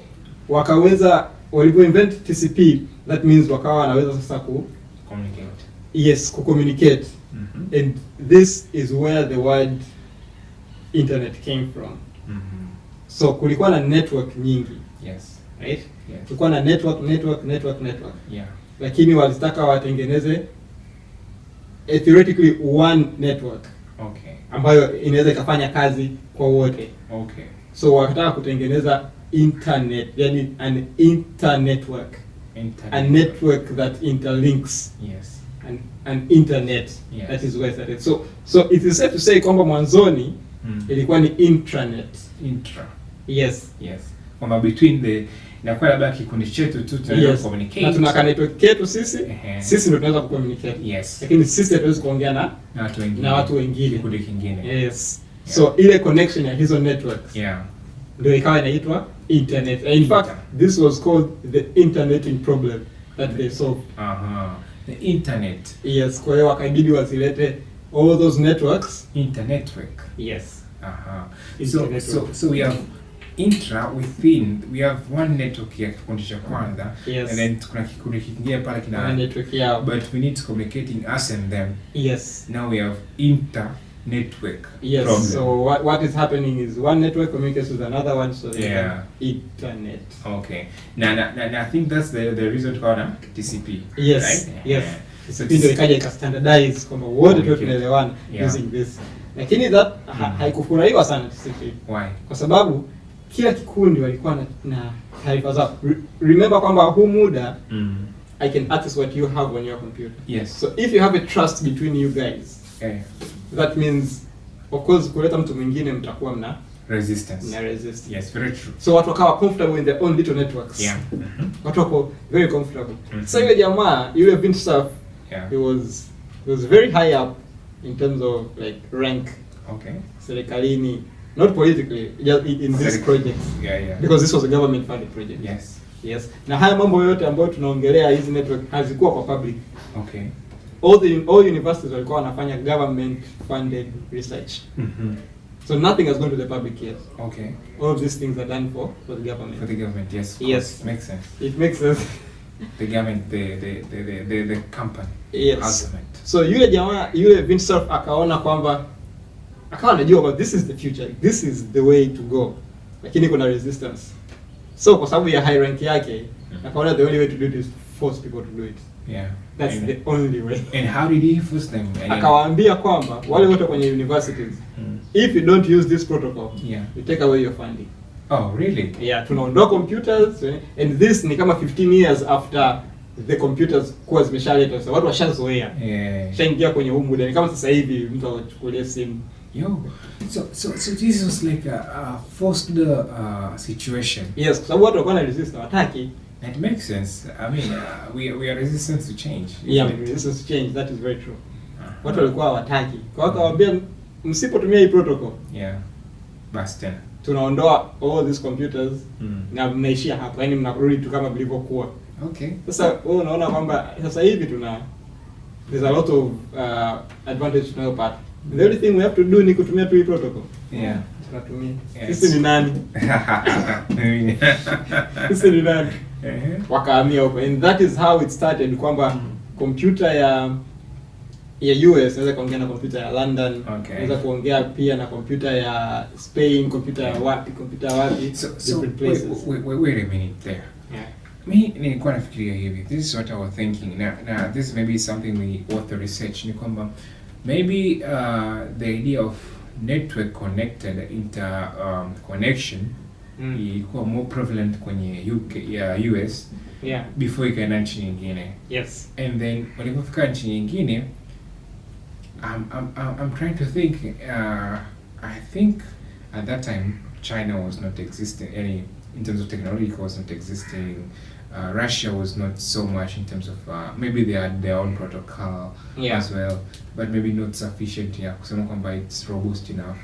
walipo invent TCP, that means wakawa wanaweza sasa communicate. And this is where the word internet came from. So kulikuwa na network nyingi. Right? Kulikuwa na network. Lakini walitaka watengeneze theoretically one network. Ambayo inaweza ikafanya kazi kwa wote. So wakataka kutengeneza internet, yani an internetwork. A network that interlinks. An internet. That is where it started. So it is safe to say kwamba mwanzoni ilikuwa ni intranet. Yes. Kwamba between the inakuwa labda kikundi chetu tu tunaweza communicate. Na tuna network yetu sisi ndio tunaweza kucommunicate. Lakini sisi hatuwezi kuongea na watu wengine. Kikundi kingine. So ile connection ya hizo networks. Ndio ikawa inaitwa internet. In fact, this was called the interneting problem that they solved. The internet. Yes, kwa hiyo wakaibidi wazilete all those networks. Internetwork. So we have within we have one network ya kikundi cha kwanza, and then kuna kikundi kingine pale kina network yao, but we need to communicating us and them. Now we have network problem. So what is happening is one network communicates with another one, so internet. Okay. Now I think that's the reason for TCP. Right? So ndio ikaja ika standardize kwamba wote tu tunaelewana using this. Lakini that haikufurahiwa sana TCP. Why? Kwa sababu kila kikundi walikuwa na taarifa zao. Remember kwamba huu muda I can access what you have on your computer. So if you have a trust between you guys, that means of course kuleta mtu mwingine mtakuwa mna resistance. Yes, very true. So watu wakawa comfortable in their own little networks. Watu wako very comfortable. So yule jamaa, yule Vincent, he was very high up in terms of like rank. Serikalini, not politically, just in this project. Because this was a government funded project. Yes. Na haya mambo yote ambayo tunaongelea hizi network hazikuwa kwa public. all universities walikuwa wanafanya government funded research. So nothing has gone to the public yet. Okay. All of these things are done for the government. For the government, yes. Yes. Makes sense. It makes sense. The government, the company. Yes. Ultimate. So yule Vince Cerf akaona kwamba akawa anajua about this is the future. This is the way to go. Lakini kuna resistance. So kwa sababu ya high rank yake, akaona the only way to do it is to force people to do it. Yeah. That's the only way. And how did he force them? Akawaambia kwamba wale wote kwenye universities, if you don't use this protocol, you take away your funding. Oh, really? Yeah, tunaondoa computers, and this ni kama 15 years after the computers kuwa zimeshaletwa. So watu washazoea. Shaingia kwenye huu muda. Ni kama sasa hivi mtu achukulie simu. Yo. So this was like a forced situation. Yes, kwa sababu watu walikuwa na resist, hawataki. It makes sense. I mean, we are resistant to change. Yeah, resistance to change. That is very true. Watu walikuwa hawataki. Kwa hiyo akawaambia msipotumia hii protocol. Yeah. Basi tena. Tunaondoa all these computers na mnaishia hapo. Yaani mnarudi tu kama vilivyokuwa. Okay. Sasa wewe unaona kwamba sasa hivi there's a lot of advantage tunayopata. The only thing we have to do ni kutumia tu hii protocol. Yeah. Tunatumia. Sisi ni nani? Sisi ni nani? Wakahamia huko. And that is how it started kwamba computer ya US inaweza kuongea na computer ya London, inaweza kuongea pia na computer ya Spain, computer ya wapi, different places. Wait a minute there. Yeah. Me nilikuwa nafikiria hivi. This is what I was thinking. Now this may be something we worth the research. Ni kwamba maybe the idea of network connected connection ilikuwa more prevalent kwenye US before ikaenda nchi nyingine. Yes. And then walipofika nchi nyingine, I'm trying to think. I think at that time China was not existing. In terms of technology, it was not existing. Russia was not so much in terms of maybe they had their own protocol as well, but maybe not sufficient kusema kwamba it's robust enough.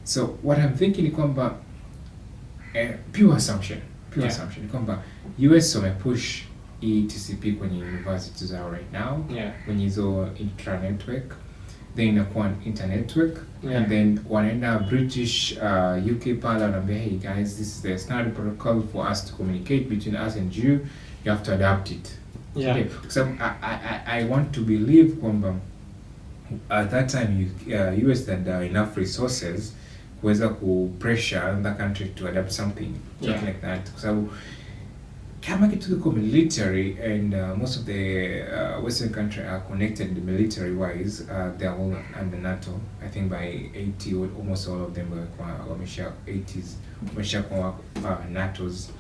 So what I'm thinking ni kwamba pure assumption ni kwamba US wamepush TCP kwenye universities zao right now, kwenye hizo intra-network, then inakuwa inter-network, and then wanaenda British, UK pale wanaambia, hey guys, this is the standard protocol for us to communicate between us and you have to adapt it. Okay. So I want to believe kwamba at that time US had enough resources kuweza ku-pressure another country to adapt something like that, kwa sababu kama kitu kiko military and most of the Western countries are connected military wise, they are all under NATO. I think by 80 almost all of them wamesha 80s wamesha kwa NATO's.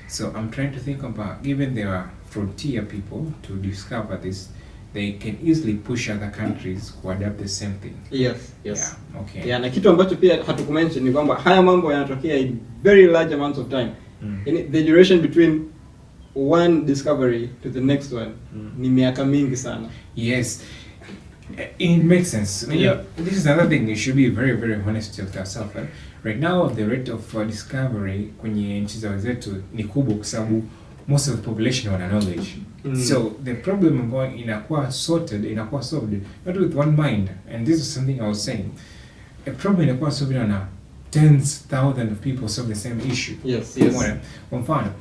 So I'm trying to think about, given there are frontier people to discover this, they can easily push other countries to adapt the same thing. Yes. Yeah, okay. Yeah, na kitu ambacho pia hatukumention ni kwamba haya mambo yanatokea in very large amounts of time. In the duration between one discovery to the next one ni miaka mingi sana. Yes. It makes sense. This is another thing, you should be very, very honest with yourself. Right now the rate of discovery kwenye nchi za wenzetu ni kubwa kwa sababu most of the population wana knowledge. So the problem ambayo inakuwa solved not with one mind, and this is something I was saying. A problem inakuwa solved on tens thousands of people solve the same issue. Yes. Kwa mfano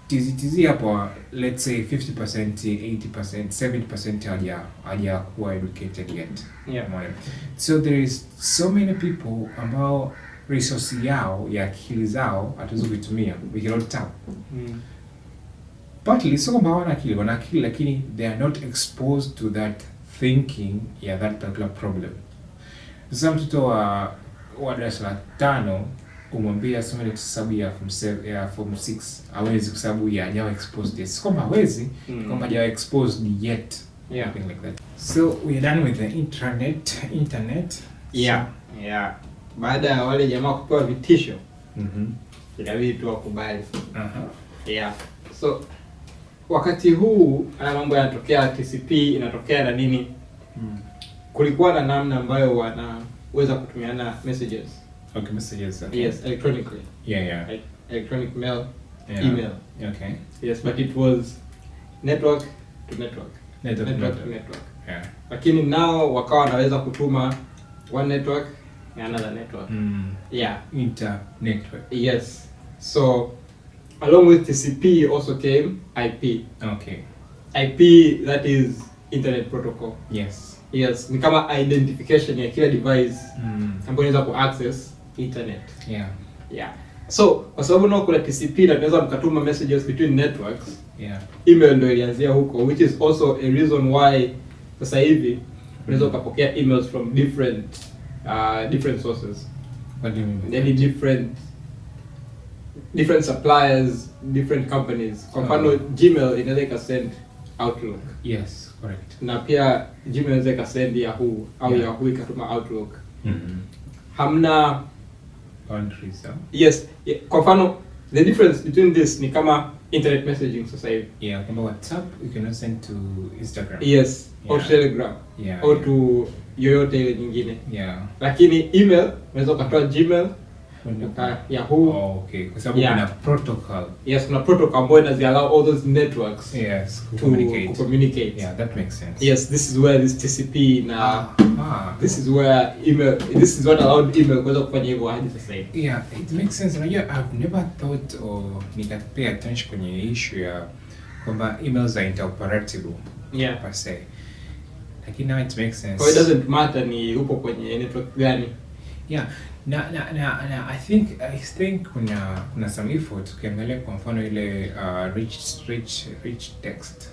TZ hapo, let's say 50%, 80%, 70% hajakuwa educated yet. So there is so many people ambao resource yao ya akili zao hatuwezi kuitumia, we cannot tap. Partly so kwamba wana akili lakini they are not exposed to that thinking that particular problem. Sasa mtoto wa darasa la 5 umwambia some ile hesabu ya form 6 hawezi kwa sababu hajawa exposed yet. Kwamba hawezi, kwamba hajawa exposed yet. Something like that. So we are done with the internet. Yeah. Baada ya wale jamaa kupewa vitisho, inabidi tu wakubali. So wakati huu haya mambo yanatokea, TCP inatokea na nini, kulikuwa na namna ambayo wanaweza kutumiana messages. Okay, messages. Okay. Yes, electronically. Like electronic mail, email. Okay. Yes, but it was network to network. network to network. Yeah. Lakini now wakawa wanaweza kutuma one network and another network. Yeah. Inter network. Yes. So along with TCP also came IP. Okay. IP, that is internet protocol. Yes. Yes, ni kama identification ya kila device ambayo inaweza ku-access internet. Yeah. Yeah. So, kwa sababu nao kuna TCP na tunaweza mkatuma messages between networks. Yeah. Email ndio ilianzia huko, which is also a reason why sasa hivi unaweza ukapokea emails from different sources. What do you mean? Any different suppliers, different companies. Kwa mfano Gmail inaweza ikasend Outlook. Yes, correct. Na pia Gmail inaweza ikasend Yahoo au Yahoo ikatuma Outlook. Hamna boundaries. Yes, kwa mfano the difference between this ni kama internet messaging sasa hivi. Yeah, kama WhatsApp you can send to Instagram. Yes, or Telegram. Yeah. Or to yoyote ile nyingine. Yeah. Lakini email unaweza ukatoa Gmail Yahoo. Oh, okay. Kwa sababu kuna protocol. Yes, kuna protocol ambayo inaziallow all those networks to communicate. Yeah, that makes sense. Yes, this is where this TCP this is where email, this is what allowed email kuweza kufanya hivyo hadi sasa hivi. Yeah, it makes sense. Unajua, I've never thought or nikapay attention kwenye issue ya kwamba emails are interoperable. Yeah. Per se. Lakini now it makes sense. So it doesn't matter ni upo kwenye network gani. Yeah. Na I think kuna some effort ukiangalia kwa mfano ile rich text.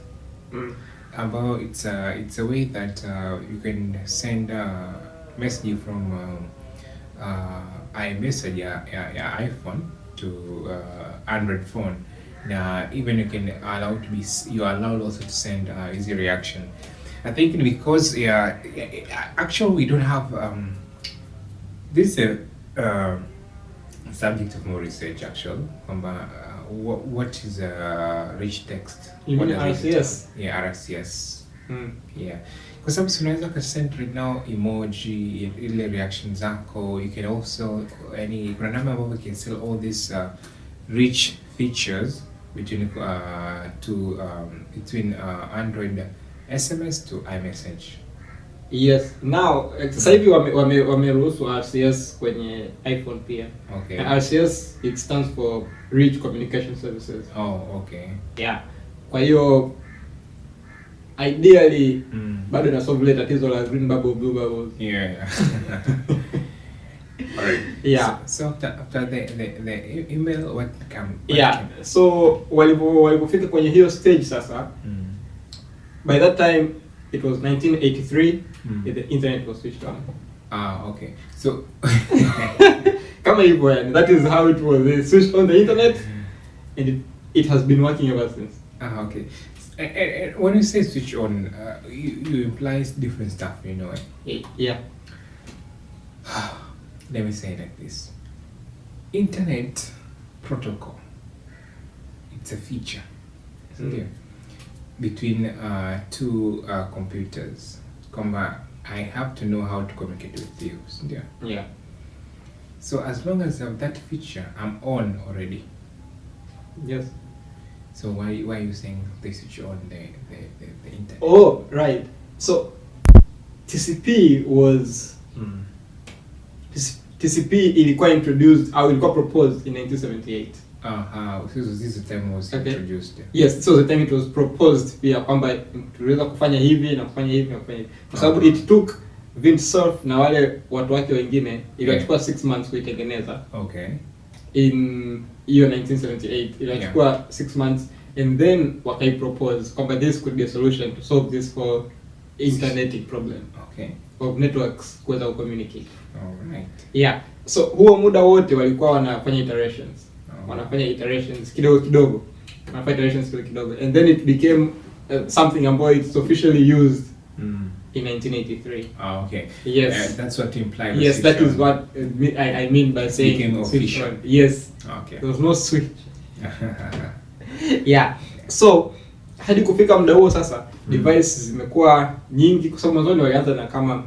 About it's a way that you can send a message from iMessage ya iPhone to Android phone. Now even you are allowed also to send easy reaction. I think because actually we don't have this is a subject of more research actually. What is a rich text? You mean RCS? Yeah, RCS. Yeah. Kwa sababu unaweza ka send right now emoji, ile reaction zako. You can also kuna namna ambavyo you can sell all these rich features between Android SMS to iMessage. Yes. Now sasa hivi wameruhusu RCS kwenye iPhone pia. Okay. RCS, it stands for Rich Communication Services. Oh, okay. Yeah. Kwa hiyo ideally bado na solve ile tatizo la green bubble, blue bubble. Yeah. Alright. Yeah. So after the email what came? Yeah. So walipofika kwenye hiyo stage sasa, by that time it was 1983. The internet was switched on. Okay. So kama hivyo yani, that is how it was. They switched on the internet and it has been working ever since. Okay. And when you say switch on, you implies different stuff, you know. Yeah. Let me say it like this. Internet protocol. It's a feature. Between two computers. I have to know how to communicate with you. Yeah. So as long as I have that feature, I'm on already. Yes. So why are you saying they switch on the internet? Oh, right. So TCP was TCP ilikuwa introduced au ilikuwa proposed in 1978. This time was introduced. Yes, so the time it was proposed pia kwamba tunaweza kufanya hivi na kufanya hivi na kufanya hivi. Kwa sababu it took Vint Cerf na wale watu wake wengine ilichukua 6 months kuitengeneza. Okay. In year 1978 ilichukua 6 months and then wakaipropose kwamba this could be a solution to solve this whole internet problem. Okay. Of networks kuweza communicate. All right. Yeah. So huo muda wote walikuwa wanafanya iterations. Wanafanya iterations kidogo. And then it became something ambayo it's officially used in 1983. Okay. Yes. That's what implies. Yes, that is what I mean by saying official. Yes. Okay. There was no switch. Yeah. So hadi kufika muda huo sasa devices zimekuwa nyingi kwa sababu mwanzo walianza na kama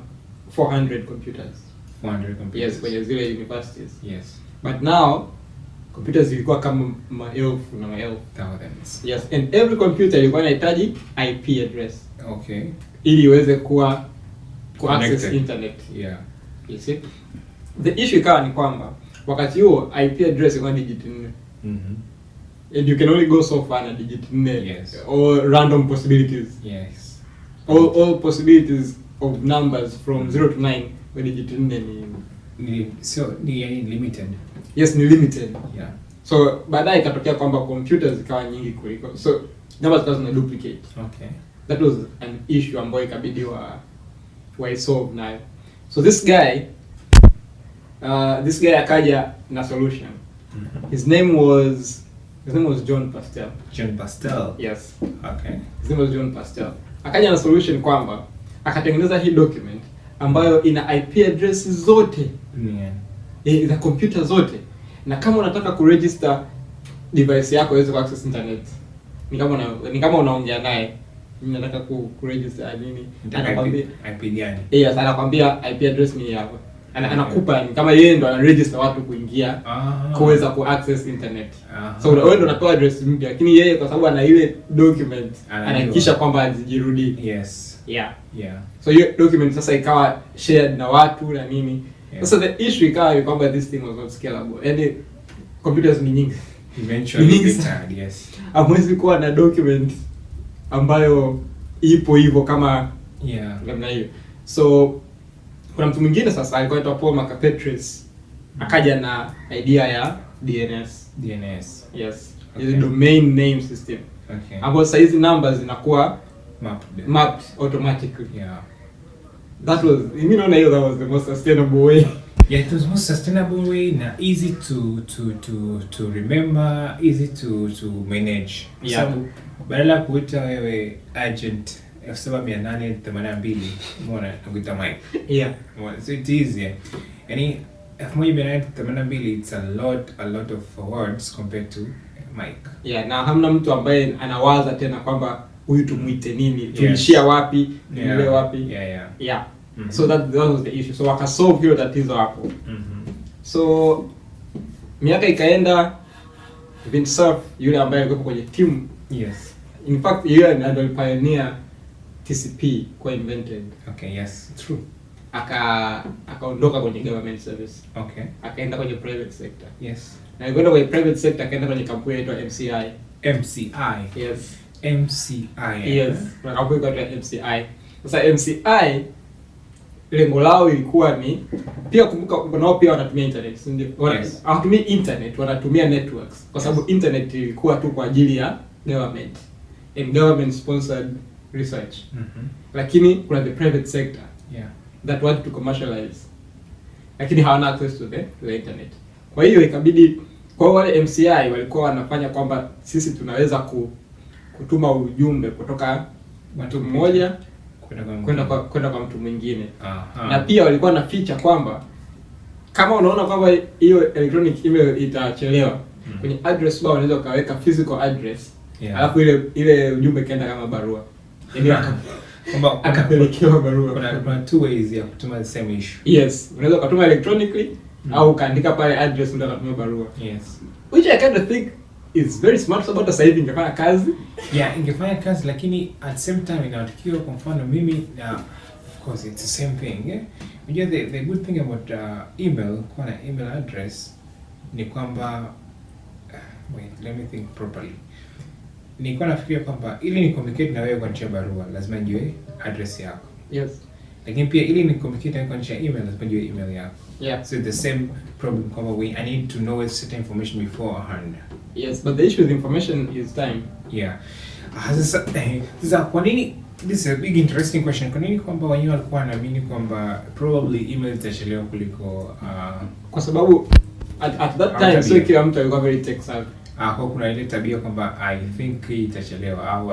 400 computers. 400 computers. Yes, kwenye zile universities. Yes. But now computers zilikuwa kama maelfu na maelfu. Thousands. Yes, and every computer ilikuwa inahitaji IP address. Okay. Ili iweze kuwa access internet. Yeah. You see? The issue ikawa ni kwamba wakati huo IP address ilikuwa digit 4. And you can only go so far na digit 4. Yes. Or random possibilities. Yes. All possibilities of numbers from 0 to 9 were digit 4 ni limited. Yes, ni limited. Yeah. So baadaye ikatokea kwamba computers zikawa nyingi kuliko. So numbers zikawa zina duplicate. Okay. That was an issue ambayo ikabidi wa solve nayo. So this guy akaja na solution. His name was John Pastel. John Pastel. Yes. Okay. His name was John Pastel. Akaja na solution kwamba akatengeneza hii document ambayo ina IP address zote. Za computer zote. Na kama unataka kuregister device yako iweze ku access internet, ni kama unaongea naye, nataka kuregister nini, anakwambia IP gani? Yes, anakwambia IP address ni hapo. Anakupa ni kama yeye ndo ana register watu kuingia kuweza ku access internet. So wewe ndo unapewa address mpya, lakini yeye kwa sababu ana ile document anahakikisha kwamba hazijirudi. Yes. Yeah. So hiyo document sasa ikawa shared na watu na nini. So the issue ikawa kwamba this thing was not scalable. And computers ni nyingi. Eventually yes. Hamwezi kuwa na document ambayo ipo hivyo kama namna hiyo. So kuna mtu mwingine sasa alikuwa anaitwa Paul McApetris. Akaja na idea ya DNS. Yes. Okay. The domain name system. Okay. Ambapo sasa hizi numbers zinakuwa mapped automatically. Yeah. That was, that was the most sustainable way. Yeah, it was most sustainable way na easy to remember, easy to manage. Yeah. So, badala kuita wewe agent 7882 umeona nakuita Mike. Yeah. So it's easier. Yani 1882 it's a lot of words compared to Mike. Yeah, na hamna mtu ambaye anawaza tena kwamba huyu tumuite nini, tulishia wapi, tuendelee wapi. Yeah. So that was the issue. So wakasolve hiyo tatizo hapo. So miaka ikaenda, Vint Cerf yule ambaye alikuwa kwenye team. Yes. In fact yeye ndio pioneer TCP kwa invented. Okay, yes, true. Akaondoka kwenye government service. Okay. Akaenda kwenye private sector. Yes. Na alikwenda kwenye private sector, akaenda kwenye kampuni inaitwa MCI. Yes. MCI. Yes. Kuna kampuni inaitwa MCI. Sasa MCI lengo lao ilikuwa ni pia, kumbuka nao pia wanatumia internet, ndio. Hawatumii internet, wanatumia networks kwa sababu internet ilikuwa tu kwa ajili ya government and government sponsored research. Lakini kuna the private sector that want to commercialize, lakini hawana access to the internet. Kwa hiyo ikabidi kwa wale MCI walikuwa wanafanya kwamba sisi tunaweza kutuma ujumbe kutoka mtu mmoja kwenda kwa mtu mwingine. Na pia walikuwa na feature kwamba kama unaona kwamba hiyo electronic email itachelewa, kwenye address bar unaweza ukaweka physical address. Alafu ile ujumbe kaenda kama barua. Yaani akapelekewa barua. Kuna two ways ya kutuma the same issue. Yes, unaweza kutuma electronically au kaandika pale address ndio unatuma barua. Yes. Which I kind of think is very smart, sababu sasa hivi ingefanya kazi. Yeah, ingefanya kazi, lakini at the same time inatakiwa kwa mfano mimi of course it's the same thing. Unajua the good thing about email, kwa na email address ni kwamba wait, let me think properly. Nilikuwa nafikiria kwamba ili ni communicate na wewe kwa njia barua lazima nijue address yako. Yes. Lakini pia ili ni communicate na wewe kwa njia email lazima nijue email yako. Yeah. So the same problem kwamba I need to know certain information beforehand. Yes, but the issue with information is time. Yeah. Sasa kwa nini, this is a big interesting question. Kwa nini kwamba wenyewe walikuwa wanaamini kwamba probably email itachelewa kuliko kwa sababu at that time so kila mtu alikuwa very tech savvy. Kwa kuna ile tabia kwamba I think itachelewa au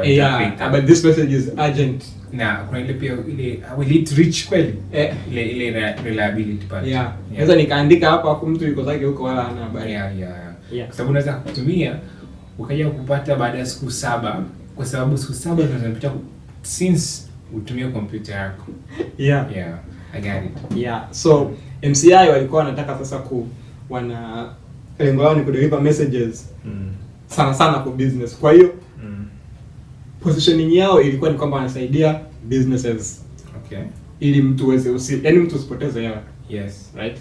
but this message is urgent. Na kuna ile pia ile will it reach kweli? Ile reliability part. Yeah. Sasa nikaandika hapa hapo mtu yuko zake huko wala hana habari. Yeah. Kwa sababu unaweza kutumia ukaja kupata baada ya siku 7 kwa sababu siku 7 ndio zinapita since utumie kompyuta yako. Yeah. I got it. Yeah. So MCI walikuwa wanataka sasa lengo lao ni kudeliver messages sana kwa business. Kwa hiyo positioning yao ilikuwa ni kwamba wanasaidia businesses. Okay. Ili mtu yaani mtu usipoteze hela. Yes. Right?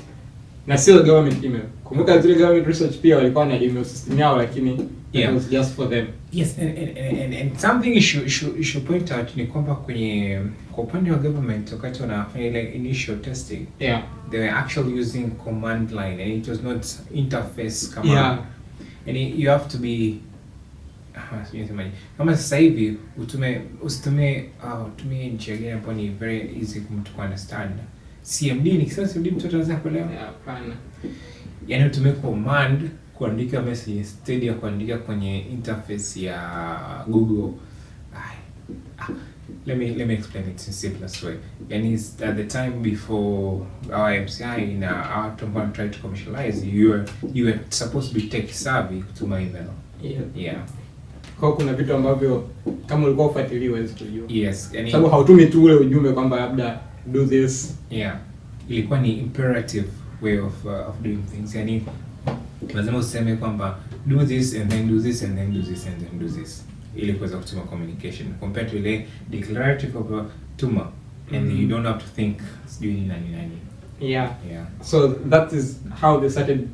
Na sio government email. Kumbuka zile government research pia walikuwa na email system yao, lakini it was just for them. Yes, and something you should point out ni kwamba kwa upande wa government wakati wanafanya ile initial testing, they were actually using command line and it was not interface kama and you have to be kama sasa hivi utumie njia gani ambayo ni very easy mtu ku understand. CMD ni kisasa CMD mtu anaweza kuelewa. Hapana. Yaani utumie command kuandika message instead ya kuandika kwenye interface ya Google. Let me explain it in simplest way. Yani at the time before our MCI na our company tried to commercialize, you were supposed to be tech savvy kutuma email. Yeah. Kwa kuna vitu ambavyo kama ulikuwa ufuatilia huwezi kujua. Yes. Yani sababu hautumi tu ule ujumbe kwamba labda do this. Yeah. Ilikuwa ni imperative way of doing things. Yani lazima useme kwamba do this and then do this and then do this and then do this ili kuweza kutuma communication compared to ile declarative of tuma and you don't have to think sijui nani. Yeah. So that is how they started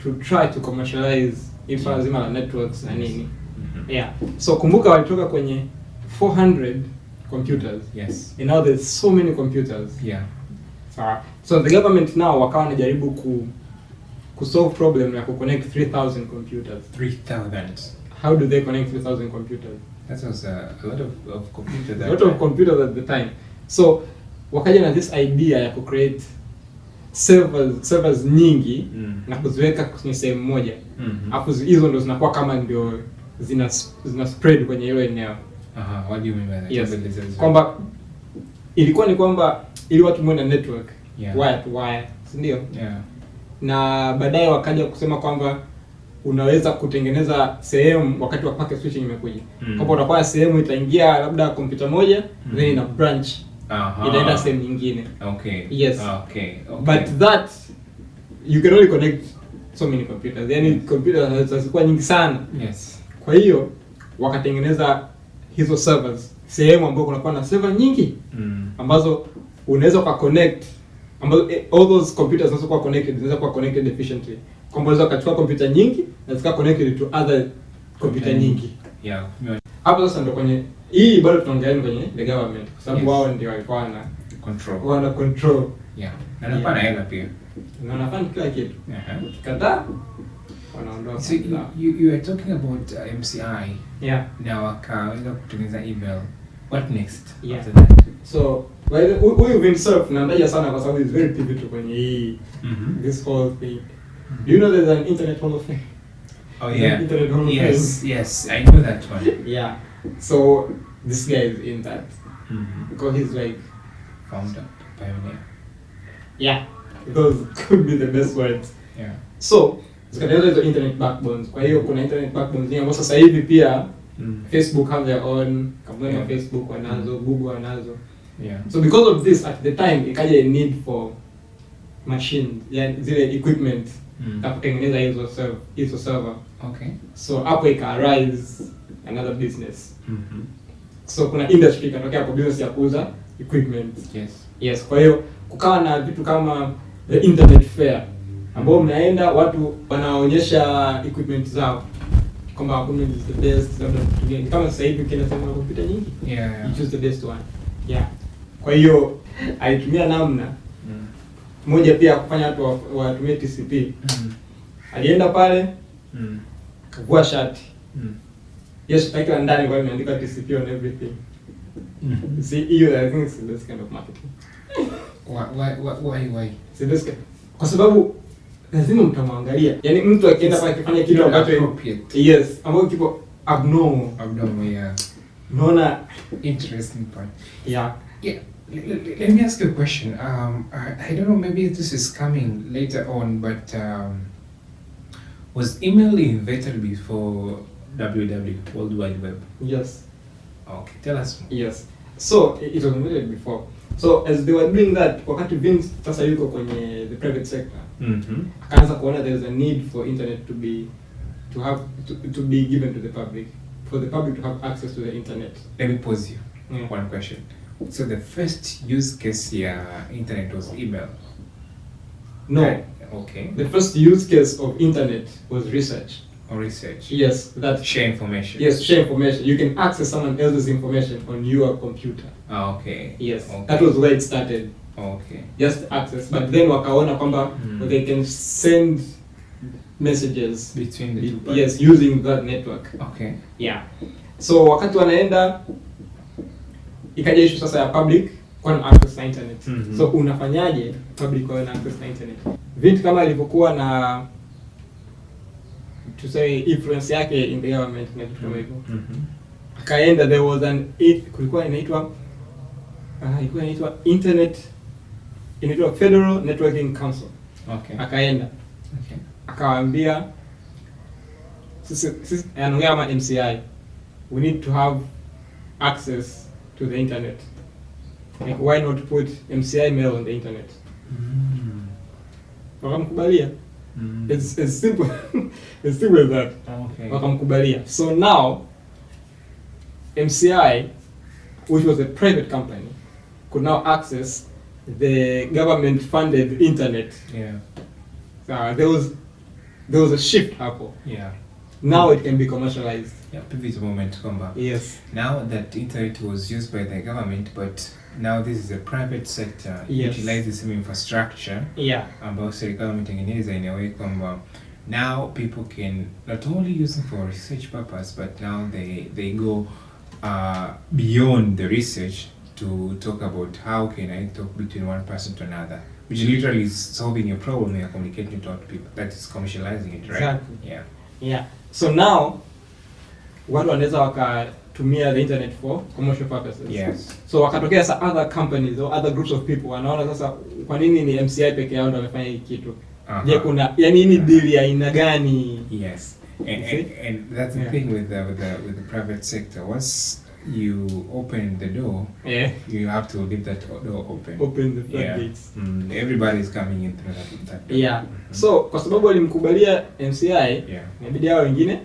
to try to commercialize infrastructure and networks na nini. Yeah. So kumbuka walitoka kwenye 400 computers. Yes. And now there's so many computers. Yeah. So the government now wakawa wanajaribu ku solve problem ya ku connect 3000 computers. 3000. How do they connect 3000 computers? That was a lot of computers. A lot of computers at the time. So wakaja na this idea ya ku create servers nyingi na kuziweka kwenye sehemu moja. Alafu hizo ndo zinakuwa kama ndio zina spread kwenye hilo eneo. What do you mean by that? Yes. Kwamba ilikuwa ni kwamba ili watu muone network wire to wire, si ndio? Na baadaye wakaja kusema kwamba unaweza kutengeneza sehemu wakati wa packet switching imekuja. Kwamba utakuwa sehemu itaingia labda kompyuta moja then ina branch. Itaenda sehemu nyingine. Okay. Yes. Okay. But that you can only connect so many computers. Yaani computers zilikuwa nyingi sana. Yes. Kwa hiyo wakatengeneza hizo servers, sehemu ambapo kunakuwa na server nyingi ambazo unaweza ku connect, ambazo all those computers zinaweza kuwa connected efficiently. Kwamba unaweza kuchukua computer nyingi na zika connected to other computer nyingi. Yeah. Hapo sasa ndio kwenye hii bado tunaongelea kwenye the government kwa sababu wao ndio walikuwa na control. Yeah. Na napana hela pia. Na wanafanya kila kitu. Kikataa wanaondoka. So you are talking about MCI. Yeah. Na wakaweza kutengeneza email. What next? Yeah. After that? So huyu Vincent naandaja sana kwa sababu is very pivotal kwenye hii this whole thing. Do you know there's an internet hall of fame? Oh yeah. Internet hall of fame. Yes, I know that one. Yeah. So this guy is in that. Because he's like founder, pioneer. Yeah. Those could be the best words. Yeah. So zikatengeneza hizo internet backbones. Kwa hiyo kuna internet backbones nyingi ambazo sasa hivi pia Facebook have their own, kama Facebook wanazo, Google wanazo. Yeah. So because of this at the time ikaja a need for machines, yani zile equipment za kutengeneza hizo server. Okay. So hapo ikarise another business. So kuna industry ikatokea hapo, business ya kuuza equipment. Yes. Kwa hiyo kukawa na vitu kama the internet fair ambao mnaenda watu wanaonyesha equipment zao kwamba equipment is the best, labda kutumia kama sasa hivi kile sema kompyuta nyingi. You choose the best one. Kwa hiyo alitumia namna moja pia kufanya watu watumie TCP. Alienda pale kavua shati. Yes, takiwa ndani kwa imeandika TCP on everything. See, I think it's this kind of marketing. Why? See this kind. Kwa sababu lazima mtamwangalia. Yaani mtu akienda pale akifanya kitu ambacho yes, ambacho kipo abnormal. Yeah. Unaona interesting part. Yeah. Let me ask you a question. I don't know, maybe this is coming later on, but was email invented before WWW, World Wide Web? Yes. Okay, tell us more. Yes. So it was invented before. So as they were doing that, wakati Vince sasa yuko kwenye the private sector, akaanza kuona there is a need for internet to be given to the public. for the public to have access to the internet. Let me pause you. One question. So the first use case internet was email? No. Right. Okay. The first use case of internet was research. Or research? Yes. That share information. Yes, share information. You can access someone else's information on your computer. Okay. Yes. Okay. That was where it started. Okay. Just access. But then wakaona kwamba they can send messages between the two. Yes, using that network. Okay. Yeah. So wakati wanaenda ikaja issue sasa ya public kwa access na internet. So unafanyaje public kwa access na internet? Vitu kama ilivyokuwa na to say influence yake in the government na vitu kama hivyo. Akaenda there was kulikuwa inaitwa inaitwa Federal Networking Council. Okay. Akaenda. Okay. Akawaambia sisi anaongea kama MCI, we need to have access to the internet. Like, why not put MCI mail on the internet? Wakamkubalia. It's simple. It's simple as that. Okay. Wakamkubalia. So now MCI, which was a private company, could now access the government funded internet. Yeah. There was a shift hapo. Yeah. Now it can be commercialized. Yeah, pivot moment kwamba. Yes. Now that internet was used by the government, but now this is a private sector. Yes. Utilizes some infrastructure. Yeah. Ambao serikali imetengeneza in a way kwamba now people can not only use it for research purpose, but now they go beyond the research to talk about how can I talk between one person to another, which literally is solving a problem and communicating to other people. That is commercializing it, right? Exactly. Yeah. Yeah. So now watu wanaweza wakatumia the internet for commercial purposes. Yes. So wakatokea sa other companies or other groups of people wanaona sasa kwa nini ni MCI peke yao ndio wamefanya hii kitu? Je, kuna yani ni deal ya aina gani? Yes. And that's the thing with the private sector. Once you open the door, you have to leave that door open. Open the floodgates. Everybody is coming in through that door. Yeah. So kwa sababu walimkubalia MCI, inabidi hao wengine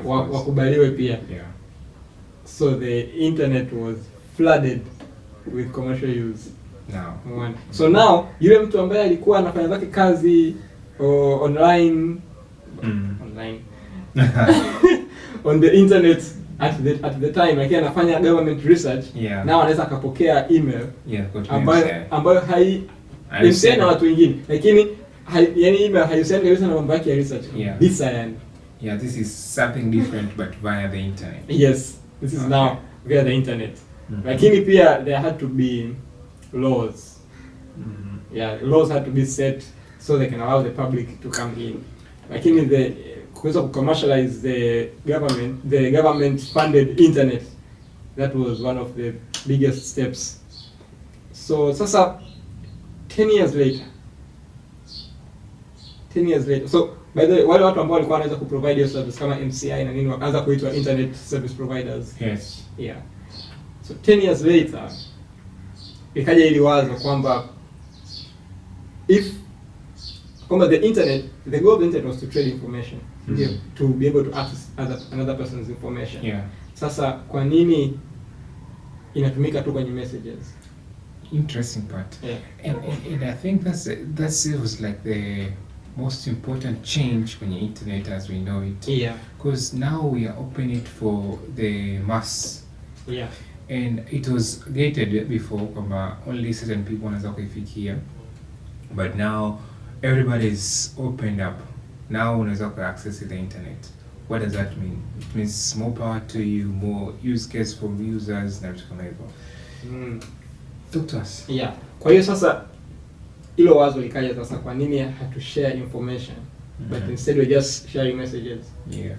wakubaliwe pia. Yeah. So the internet was flooded with commercial use. Now. So now yule mtu ambaye alikuwa anafanya zake kazi online on the internet at the time, like anafanya government research, now anaweza akapokea email ambayo MCI na watu wengine, lakini yani email haihusiani kabisa na mambo yake ya research. This is something different but via the internet. Yes, this is now via the internet. Lakini pia there had to be laws. Laws had to be set so they can allow the public to come in. Lakini kuweza commercialize the government funded internet, that was one of the biggest steps. So sasa 10 years later, so by the way, wale watu ambao walikuwa wanaweza kuprovide hiyo service kama MCI na nini wakaanza kuitwa internet service providers. Yes. Yeah. So 10 years later ikaja ili wazo kwamba the goal of the internet was to trade information. To be able to access another person's information. Yeah. Sasa kwa nini inatumika tu kwenye messages? Interesting part. And I think that was like the most important change when the internet as we know it. Yeah. Because now we are opening it for the mass. Yeah. And it was gated before kwamba only certain people wanaweza kuifikia. But now everybody is opened up. Now unaweza ku access the internet. What does that mean? It means more power to you, more use case for users na vitu kama hivyo. Talk to us. Yeah. Kwa hiyo sasa ilo wazo likaja sasa, kwa nini hatu share information but instead we just sharing messages? Yeah.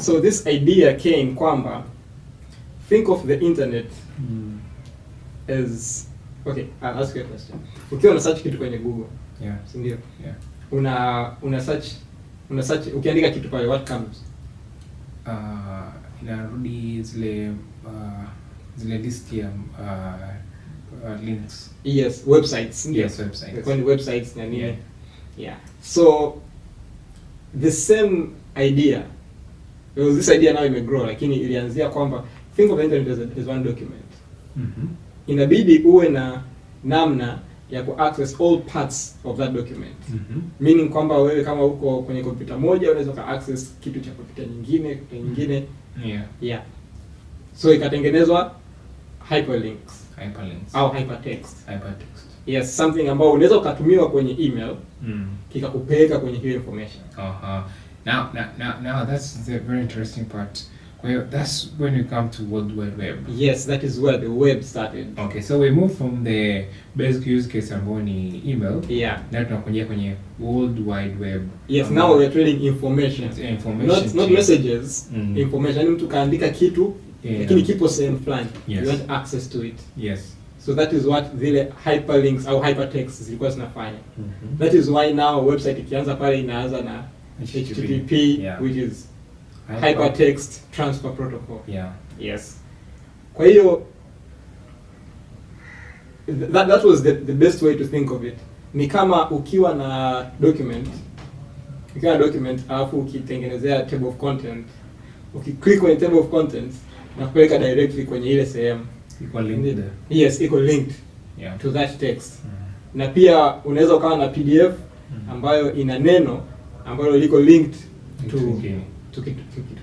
So this idea came kwamba think of the internet as I'll ask you a question. Ukiwa una search kitu kwenye Google, si ndio? Una search ukiandika kitu pale, what comes? Inarudi zile list ya links. Yes, websites. Yes, websites. Kwani websites na nini? Yeah. So the same idea there was this idea now imegrow, lakini ilianzia kwamba think of the internet as one document. Inabidi uwe na namna ya ku access all parts of that document. Meaning kwamba wewe kama uko kwenye kompyuta moja unaweza ka access kitu cha kompyuta nyingine. Yeah. So ikatengenezwa hyperlinks au hypertext. Yes, something ambao unaweza ukatumiwa kwenye email kikakupeleka kwenye hiyo information. Now that's the very interesting part. Well, that's when we come to World Wide Web. Yes, that is where the web started. Okay, so we move from the basic use case ambao ni email. Yeah. Now tunakuja kwenye World Wide Web. Yes, now we're trading information. Not messages, information. Yani mtu kaandika kitu, lakini kipo sehemu fulani. Yes. You want access to it. Yes. So that is what zile hyperlinks au hypertext zilikuwa zinafanya. That is why now website ikianza pale inaanza na HTTP, which is Hypertext Transfer Protocol. Yeah. Yes. Kwa hiyo that was the best way to think of it. Ni kama ukiwa na document alafu ukitengenezea table of content, ukiclick kwenye table of contents na kupeleka directly kwenye ile sehemu. Iko linked. Yes, iko linked to that text. Na pia unaweza ukawa na PDF ambayo ina neno ambalo liko linked to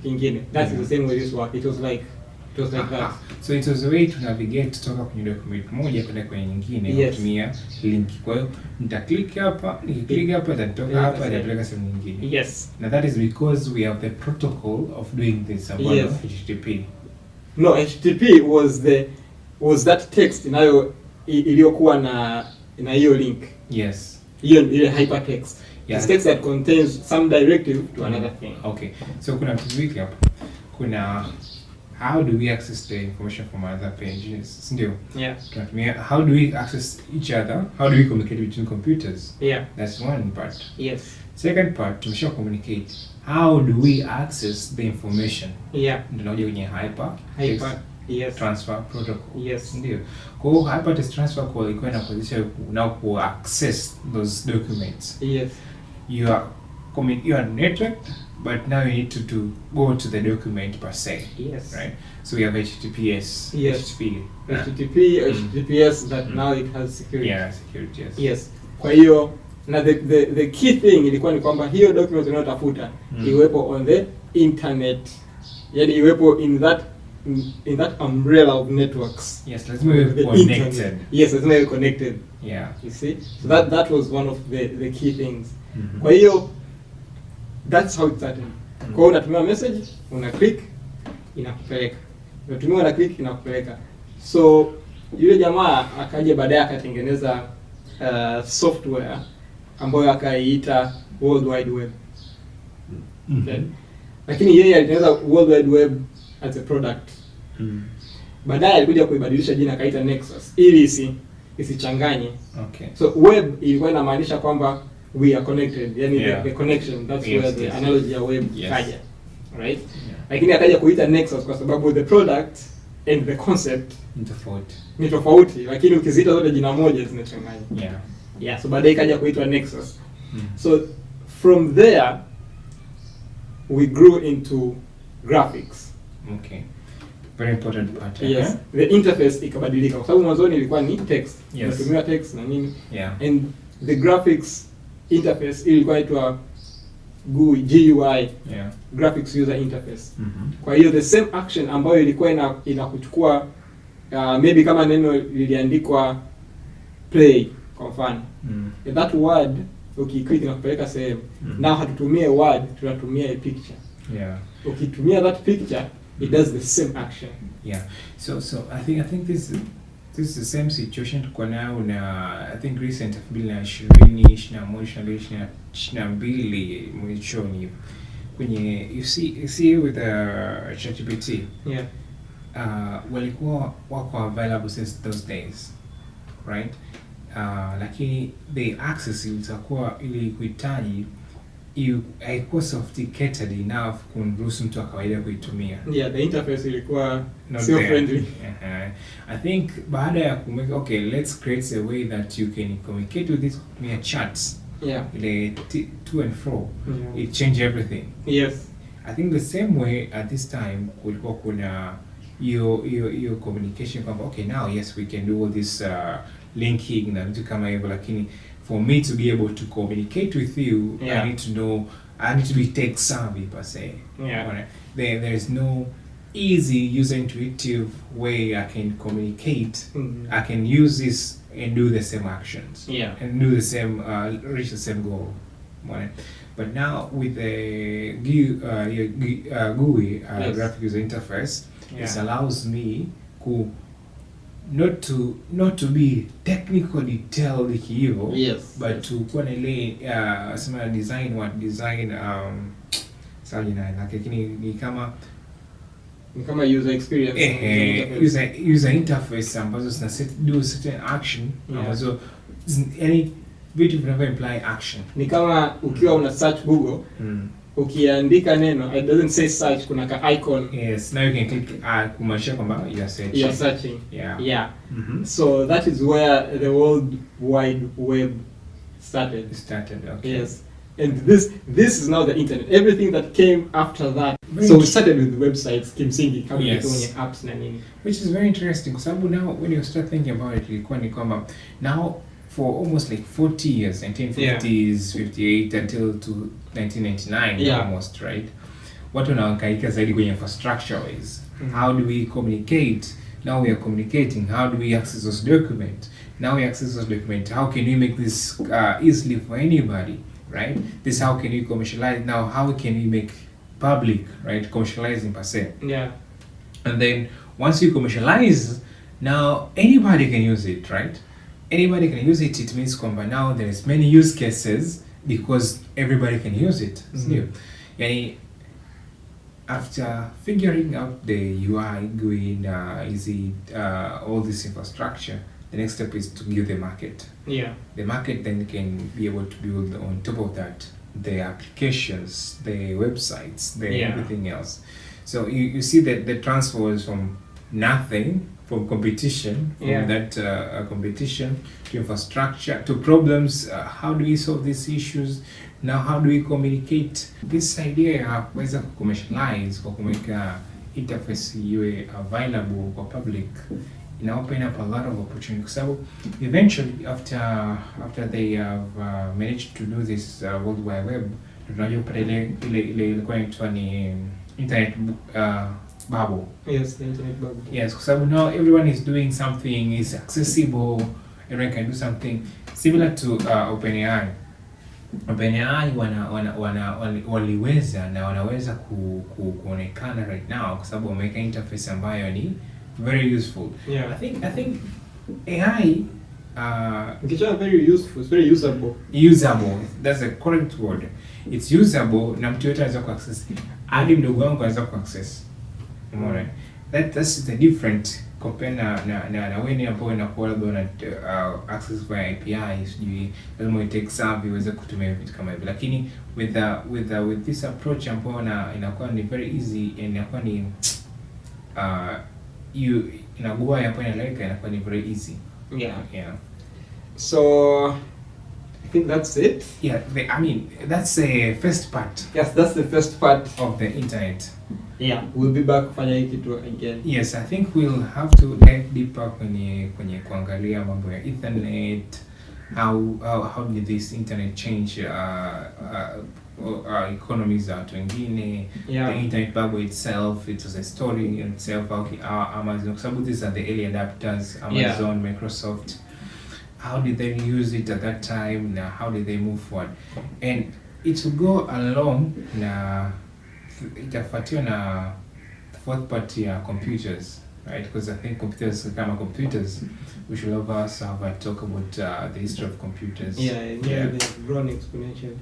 kingine. That is the same way this work. It was like that. So it was a way to navigate kutoka kwenye document moja kwenda kwenye nyingine kutumia link. Kwa hiyo nita-click hapa, nikiklik hapa itatoka hapa itapeleka sehemu nyingine. Yes. Now that is because we have the protocol of doing this about HTTP. No, HTTP was that text iliyokuwa na hiyo link. Yes. Ile hypertext. It's text that contains some directive to another thing. Okay. So kuna vitu vingi hapo. Kuna how do we access the information from other pages? Ndio. Yeah. Tunatumia how do we access each other? How do we communicate between computers? Yeah. That's one part. Yes. Second part, tumesha communicate. How do we access the information? Yeah. Ndio naoje kwenye Yes. Transfer protocol. Yes. Ndio. Kwa hiyo hypertext transfer protocol ilikuwa inakuwezesha now ku access those documents. Yes. You are network, but now you need to go to the document per se. Yes. Right. So we have HTTPS. Yes. HTTPS that now it has security. Yeah, security. Yes. Yes. Kwa hiyo na the key thing ilikuwa ni kwamba hiyo document unayotafuta iwepo on the internet. Yaani iwepo in that umbrella of networks. Yes, lazima iwe connected. Yes, lazima iwe connected. Yeah. You see? So that was one of the key things. Kwa hiyo that's how it started. Kwa hiyo unatumia message, una click, inakupeleka. Unatumia na click, inakupeleka. So yule jamaa akaja baadaye akatengeneza software ambayo akaiita World Wide Web. Okay. Lakini yeye alitengeneza World Wide Web as a product. Baadaye alikuja kuibadilisha jina akaita Nexus ili isichanganye. Okay. So web ilikuwa inamaanisha kwamba we are connected, yani the connection, that's where the analogy ya web kaja. Right? Lakini akaja kuita Nexus kwa sababu the product and the concept ni tofauti, lakini ukiziita zote jina moja zinachanganya. Yeah, so baadaye kaja kuitwa Nexus. So from there we grew into graphics. Okay. Very important part. Yes. The interface ikabadilika kwa sababu mwanzoni ilikuwa ni text. Unatumia text na nini? And the graphics interface ilikuwa inaitwa GUI. Graphics user interface. Kwa hiyo the same action ambayo ilikuwa inakuchukua maybe kama neno liliandikwa play kwa mfano. That word ukiclick na kupeleka sehemu. Now hatutumie word, tunatumia a picture. Ukitumia that picture, it does the same action. So I think this is the same situation tuko nayo na I think recent 2020 mwishoni kwenye you see with ChatGPT. Walikuwa wako available since those days, right? Lakini the access itakuwa ili kuhitaji haikuwa sophisticated enough kumruhusu mtu wa kawaida kuitumia. The interface ilikuwa sio friendly. I think baada ya kumweka let's create a way that you can communicate with this via chats. Ile to and fro. It changed everything. Yes. I think the same way at this time kulikuwa kuna hiyo communication kwamba okay, now yes we can do all this linking na vitu kama hivyo, lakini for me to be able to communicate with you, I need to be tech savvy per se. There is no easy user intuitive way I can communicate. I can use this and do the same actions and do the same reach the same goal. But now with the GUI graphic user interface, this allows me not to be technically detailed hivyo, but to kuwa na ile sema design lakini ni kama user experience, user interface ambazo zina do certain action ambazo yani vitu vinavyo imply action. Ni kama ukiwa una search Google, ukiandika neno, it doesn't say search, kuna ka icon. Yes, now you can click kumaanisha kwamba you are searching. So that is where the World Wide Web started. Okay. Yes. And this is now the internet. Everything that came after that. So we started with websites, kimsingi, kama kwenye apps na nini. Which is very interesting kwa sababu now when you start thinking about it, ilikuwa ni kwamba now for almost like 40 years, 1950s, 58 until to 1999 almost, right? Watu wanahangaika zaidi kwenye infrastructure ways. How do we communicate? Now we are communicating. How do we access those documents? Now we access those documents. How can we make this easily for anybody, right? This how can we commercialize? Now how can we make public, right? Commercializing per se. And then once you commercialize, now anybody can use it, right? Anybody can use it. It means kwamba now there is many use cases because everybody can use it. Yani, after figuring out the UI, GUI, all this infrastructure, the next step is to give the market. The market then can be able to build on top of that the applications, the websites, everything else. So you see that the transfer is from nothing, from competition, from that competition to infrastructure, to problems. How do we solve these issues? Now how do we communicate? This idea ya kuweza commercialize kwa kumeka interface iwe available kwa public ina open up a lot of opportunity kwa sababu eventually after they have managed to do this World Wide Web, tunajua kupata ile ilikuwa inaitwa ni internet bubble. Yes, the internet bubble. Yes, kwa sababu now everyone is doing something, is accessible, everyone can do something similar to OpenAI. OpenAI waliweza na wanaweza kuonekana right now kwa sababu wameweka interface ambayo ni very useful. I think AI very useful, it's very usable. Usable, that's a correct word. It's usable na mtu yote anaweza kuaccess. Hadi mdogo wangu anaweza kuaccess. Umeona? That's the different compare na wewe ambapo unakuwa labda una access via API, sijui lazima take savvy uweze kutumia vitu kama hivyo, lakini with this approach ambapo inakuwa ni very easy and inakuwa ni inakuwa hapo inakuwa ni very easy. So I think that's it. That's the first part. Yes, that's the first part of the internet. We'll be back kufanya hiki tu again. Yes, I think we'll have to dive deeper kwenye kuangalia mambo ya Ethernet, how did this internet change economies za watu wengine. The internet bubble itself, it was a story in itself. Amazon, kwa sababu these are the early adapters, Amazon, Microsoft. How did they use it at that time? Now, how did they move forward? And it will go along na itafuatiwa na fourth part ya computers, right? Because I think computers we should also have a talk about the history of computers. They've grown exponentially.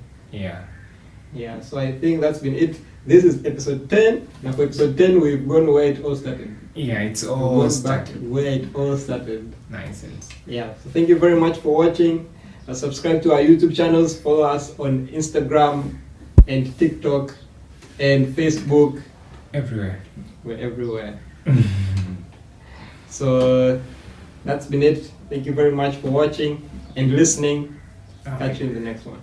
So I think that's been it. This is episode 10. Now for episode 10 we've gone where it all started. It's all started. Where it all started. Nice. So thank you very much for watching. Subscribe to our YouTube channels. Follow us on Instagram and TikTok and Facebook. Everywhere. We're everywhere. So that's been it. Thank you very much for watching and listening. Catch you in the next one.